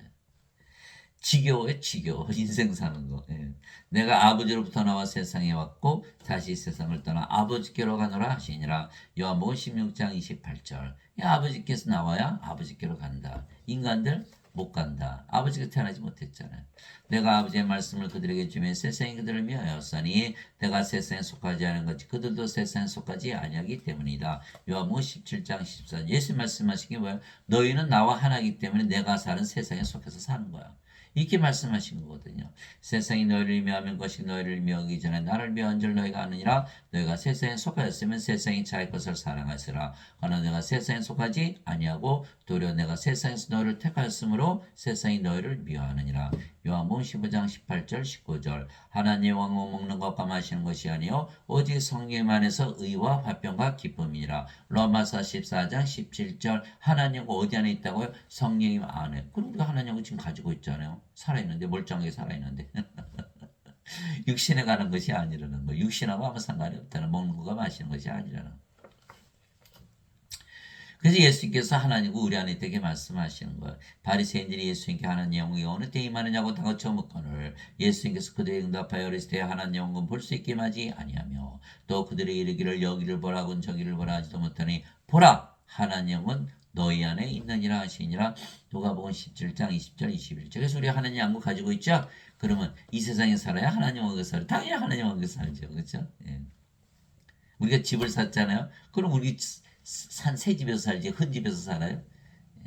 지겨워요, 지겨워. 인생 사는 거. 예. 내가 아버지로부터 나와 세상에 왔고 다시 세상을 떠나 아버지께로 가노라 하시니라. 요한복음 16장 28절. 아버지께서 나와야 아버지께로 간다. 인간들 못 간다. 아버지가 태어나지 못했잖아요. 내가 아버지의 말씀을 그들에게 주며 세상이 그들을 미워하였으니 내가 세상에 속하지 않은 것이 그들도 세상에 속하지 아니하기 때문이다. 요한복음 17장 14절. 예수 말씀하신 게 뭐예요? 너희는 나와 하나이기 때문에 내가 사는 세상에 속해서 사는 거야. 이렇게 말씀하신 거거든요. 세상이 너희를 미워하면 것이 너희를 미워하기 전에 나를 미워한 줄 너희가 아느니라. 너희가 세상에 속하였으면 세상이 자기 것을 사랑하시라. 그러나 내가 세상에 속하지 아니하고 도리어 내가 세상에서 너희를 택하였으므로 세상이 너희를 미워하느니라. 요한복음 15장 18절 19절. 하나님의 왕국 먹는 것과 마시는 것이 아니요 오직 성령 안에서 의와 화평과 기쁨이니라. 로마서 14장 17절. 하나님과 어디 안에 있다고요? 성령님 안에. 그럼 우리가 하나님을 지금 가지고 있잖아요. 살아있는데, 멀쩡하게 살아있는데. 육신에 가는 것이 아니라는 거. 육신하고 아무 상관이 없다는, 먹는 것과 마시는 것이 아니라는 거. 그래서 예수님께서 하나님과 우리 안에 되게 말씀하시는 거예요. 바리새인들이 예수님께 하나님 영광이 어느 때 임하느냐고 다그쳐 묻거늘 예수님께서 그들에게 응답하여 이르시되 하나님 영광 볼 수 있게 하지 아니하며 또 그들의 이르기를 여기를 보라군 저기를 보라 하지도 못하니 보라 하나님은 너희 안에 있느니라 하시니라. 누가복음 17장 20절 21절. 그래서 우리 하나님 양국 가지고 있죠. 그러면 이 세상에 살아야 하나님 왕국에 살아요. 당연히 하나님 왕국에 살죠. 그렇죠? 예. 우리가 집을 샀잖아요. 그럼 우리 산 새 집에서 살지 큰 집에서 살아요?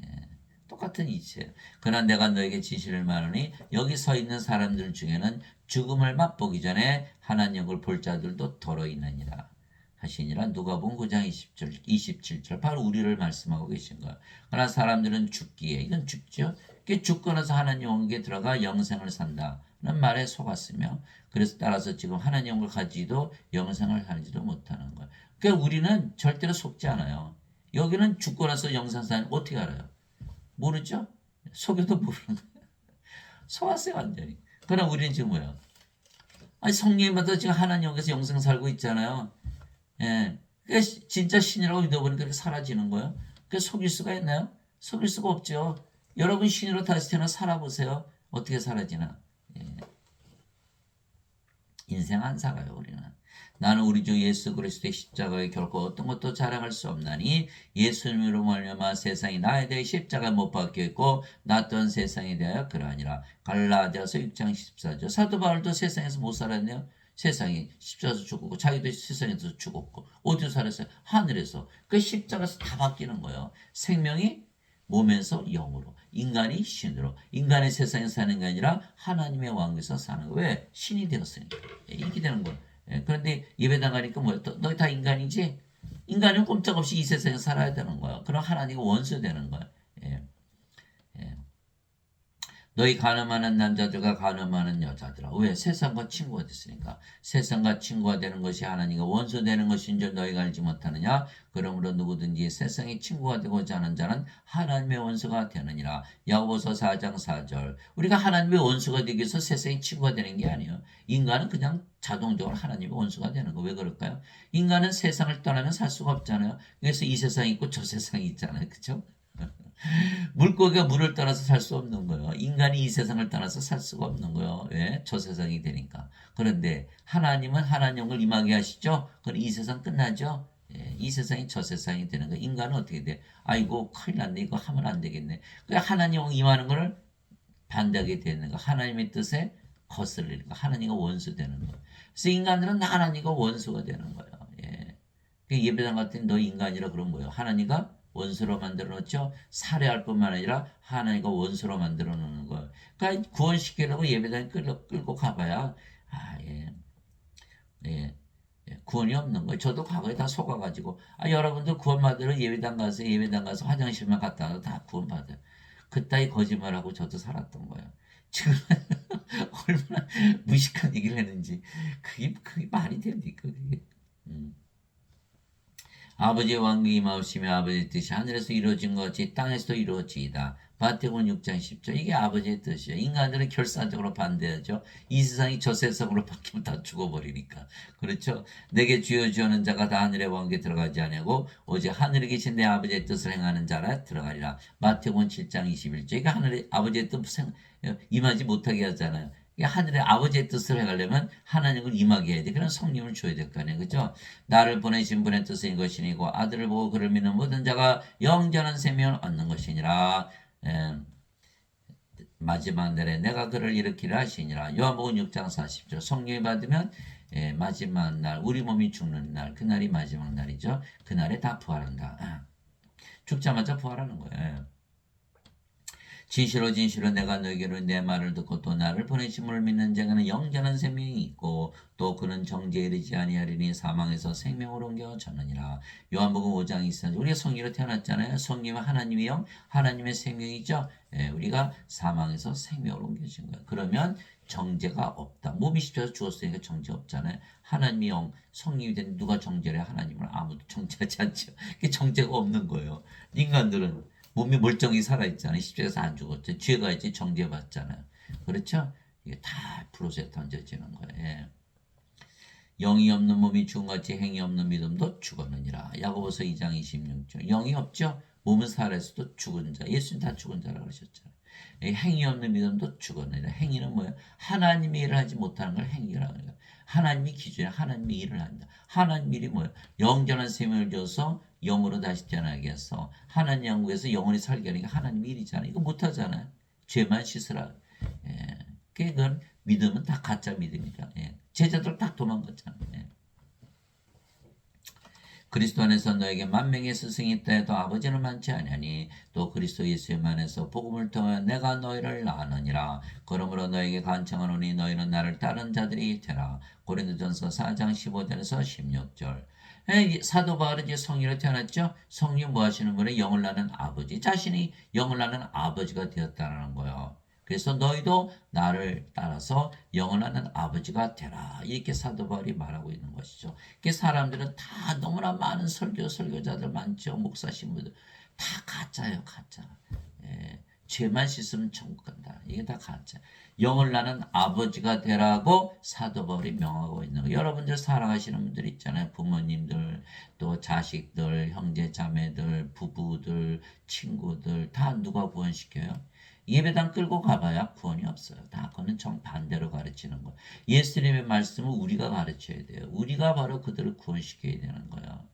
예, 똑같은 이치예요. 그러나 내가 너에게 진실을 말하니 여기 서 있는 사람들 중에는 죽음을 맛보기 전에 하나님을 볼 자들도 더러 있느니라 하시니라. 누가복음 9장 20절, 27절 바로 우리를 말씀하고 계신 거예요. 그러나 사람들은 죽기에 이건 죽죠. 죽고 나서 하나님 왕국에 들어가 영생을 산다는 말에 속았으며 그래서 따라서 지금 하나님 왕국을 가지도 영생을 살지도 못하는 거예요. 그러니까 우리는 절대로 속지 않아요. 여기는 죽고 나서 영생 사는 어떻게 알아요? 모르죠? 속여도 모르는 거예요. 속았어요 완전히. 그러나 우리는 지금 뭐야? 아니 성령님마다 지금 하나님 왕국에서 영생 살고 있잖아요. 예. 그러니까 진짜 신이라고 믿어보니까 그렇게 사라지는 거예요. 그 속일 수가 있나요? 속일 수가 없죠. 여러분 신으로 다시 태어나 살아보세요. 어떻게 사라지나. 예. 인생 안 살아요 우리는. 나는 우리 주 예수 그리스도의 십자가에 결코 어떤 것도 자랑할 수 없나니 예수님으로 말미암아 세상이 나에 대해 십자가에 못 박혀 있고 나 또한 세상에 대하여 그러하니라. 갈라디아서 6장 14절. 사도 바울도 세상에서 못 살았네요. 세상이 십자가에서 죽었고 자기도 세상에서 죽었고 어디서 살았어요? 하늘에서. 그 십자가에서 다 바뀌는 거예요. 생명이 몸에서 영으로, 인간이 신으로, 인간의 세상에 사는 게 아니라 하나님의 왕국에서 사는 거예요. 왜? 신이 되었으니까. 이렇게 되는 거예요. 그런데 예배당 가니까 뭐야? 너희 다 인간이지? 인간은 꼼짝없이 이 세상에 살아야 되는 거야. 그럼 하나님과 원수 되는 거야. 예. 예. 너희 가늠하는 남자들과 가늠하는 여자들아. 왜? 세상과 친구가 됐으니까. 세상과 친구가 되는 것이 하나님과 원수 되는 것인 줄 너희가 알지 못하느냐? 그러므로 누구든지 세상의 친구가 되고자 하는 자는 하나님의 원수가 되느니라. 야고보서 4장 4절. 우리가 하나님의 원수가 되기 위해서 세상의 친구가 되는 게 아니에요. 인간은 그냥 자동적으로 하나님의 원수가 되는 거. 왜 그럴까요? 인간은 세상을 떠나면 살 수가 없잖아요. 그래서 이 세상이 있고 저 세상이 있잖아요. 그렇죠? 물고기가 물을 떠나서 살 수 없는 거예요. 인간이 이 세상을 떠나서 살 수가 없는 거예요. 왜? 저 세상이 되니까. 그런데 하나님은 하나님을 임하게 하시죠. 그럼 이 세상 끝나죠. 예, 이 세상이 저 세상이 되는 거예요. 인간은 어떻게 돼? 아이고 큰일 났네. 이거 하면 안 되겠네. 그래 하나님 임하는 거를 반대하게 되는 거. 하나님의 뜻에 거슬리는 거. 하나님과 원수 되는 거. 그래서 인간들은 하나님과 원수가 되는 거예요. 예. 예배당 같은 너 인간이라 그런 거예요. 하나님과 원수로 만들어 놓죠. 살해할 뿐만 아니라 하나님과 원수로 만들어 놓는 거예요. 그러니까 구원시키려고 예배당에 끌고 가봐야 예. 예. 구원이 없는 거예요. 저도 과거에 다 속아가지고 여러분들 구원 받으러 예배당 가서 화장실만 갔다 와도 다 구원 받아요. 그따위 거짓말하고 저도 살았던 거예요. 지금 얼마나 무식한 얘기를 했는지 그게 말이 됩니까 그게. 아버지의 왕국이 임하시며 아버지의 뜻이 하늘에서 이루어진 것 같이 땅에서도 이루어지이다. 마태복음 6장 10절. 이게 아버지의 뜻이에요. 인간들은 결사적으로 반대하죠. 이 세상이 저 세상으로 바뀌면 다 죽어버리니까. 그렇죠? 내게 주여 주여는 자가 다 하늘의 왕국에 들어가지 아니하고 오직 하늘에 계신 내 아버지의 뜻을 행하는 자라 들어가리라. 마태복음 7장 21절. 이게 하늘의 아버지의 뜻 임하지 못하게 하잖아요. 하늘의 아버지의 뜻을 해가려면 하나님을 임하게 해야 돼. 그런 성령을 줘야 될 거 아니에요. 그죠? 나를 보내신 분의 뜻인 것이니고 아들을 보고 그를 믿는 모든 자가 영전한 생명을 얻는 것이니라. 마지막 날에 내가 그를 일으키라 하시니라. 요한복음 6장 40절. 성령이 받으면 마지막 날 우리 몸이 죽는 날 그날이 마지막 날이죠. 그날에 다 부활한다. 죽자마자 부활하는 거예요. 진실로 진실로 내가 너에게로 내 말을 듣고 또 나를 보내신 분을 믿는 자에게는 영전한 생명이 있고 또 그는 정죄에 이르지 아니하리니 사망에서 생명으로 옮겨 졌느니라. 요한복음 5장 24절. 우리가 성령으로 태어났잖아요. 성령은 하나님의 영, 하나님의 생명이죠. 우리가 사망에서 생명으로 옮겨진 거예요. 그러면 정죄가 없다. 몸이 십자가에서 죽었으니까 정죄 없잖아요. 하나님의 영, 성령이 된 누가 정죄를 해? 하나님을 아무도 정죄하지 않죠. 그게 정죄가 없는 거예요. 인간들은 몸이 멀쩡히 살아있잖아요. 십자가에서 안 죽었죠. 죄가 있지 정죄받잖아요. 그렇죠? 이게 다 프로세에 던져지는 거예요. 영이 없는 몸이 죽음같이 행이 없는 믿음도 죽었느니라. 야고보서 2장 26절. 영이 없죠? 몸은 살아있어도 죽은 자. 예수님 다 죽은 자라고 그러셨잖아요. 행이 없는 믿음도 죽었느니라. 행위는 뭐예요? 하나님의 일을 하지 못하는 걸 행위라고 해요. 하나님이 기준에 하나님의 일을 한다. 하나님 일이 뭐예요? 영전한 생명을 줘서 영으로 다시 태어나게 해서 하나님 영국에서 영원히 살게 하는 게 하나님 일이잖아요. 이거 못하잖아요. 죄만 씻으라. 그건 믿음은 다 가짜 믿음이다. 제자들 딱 도망갔잖아요. 그리스도 안에서 너에게 만명의 스승이 있다 해도 아버지는 많지 아니하니 또 그리스도 예수만에서 복음을 통하여 내가 너희를 낳으니라. 그러므로 너에게 간청하노니 너희는 나를 따른 자들이 되라. 고린도전서 4장 15절에서 16절. 사도 바울은 이제 성령으로 태어났죠. 성령 뭐 하시는 분은 영을 낳는 아버지. 자신이 영을 낳는 아버지가 되었다는 거예요. 그래서 너희도 나를 따라서 영을 낳는 아버지가 되라. 이렇게 사도 바울이 말하고 있는 것이죠. 사람들은 다 너무나 많은 설교자들 많죠. 목사 신부들 다 가짜예요. 가짜. 죄만 씻으면 천국 간다. 이게 다 가짜. 영을 낳는 아버지가 되라고 사도 바울이 명하고 있는 거예요. 여러분들 사랑하시는 분들 있잖아요. 부모님들, 또 자식들, 형제 자매들, 부부들, 친구들 다 누가 구원시켜요? 예배당 끌고 가봐야 구원이 없어요. 다 그거는 정반대로 가르치는 거예요. 예수님의 말씀을 우리가 가르쳐야 돼요. 우리가 바로 그들을 구원시켜야 되는 거예요.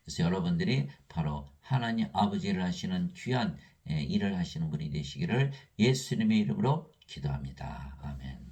그래서 여러분들이 바로 하나님 아버지를 하시는 귀한 일을 하시는 분이 되시기를 예수님의 이름으로 기도합니다. 아멘.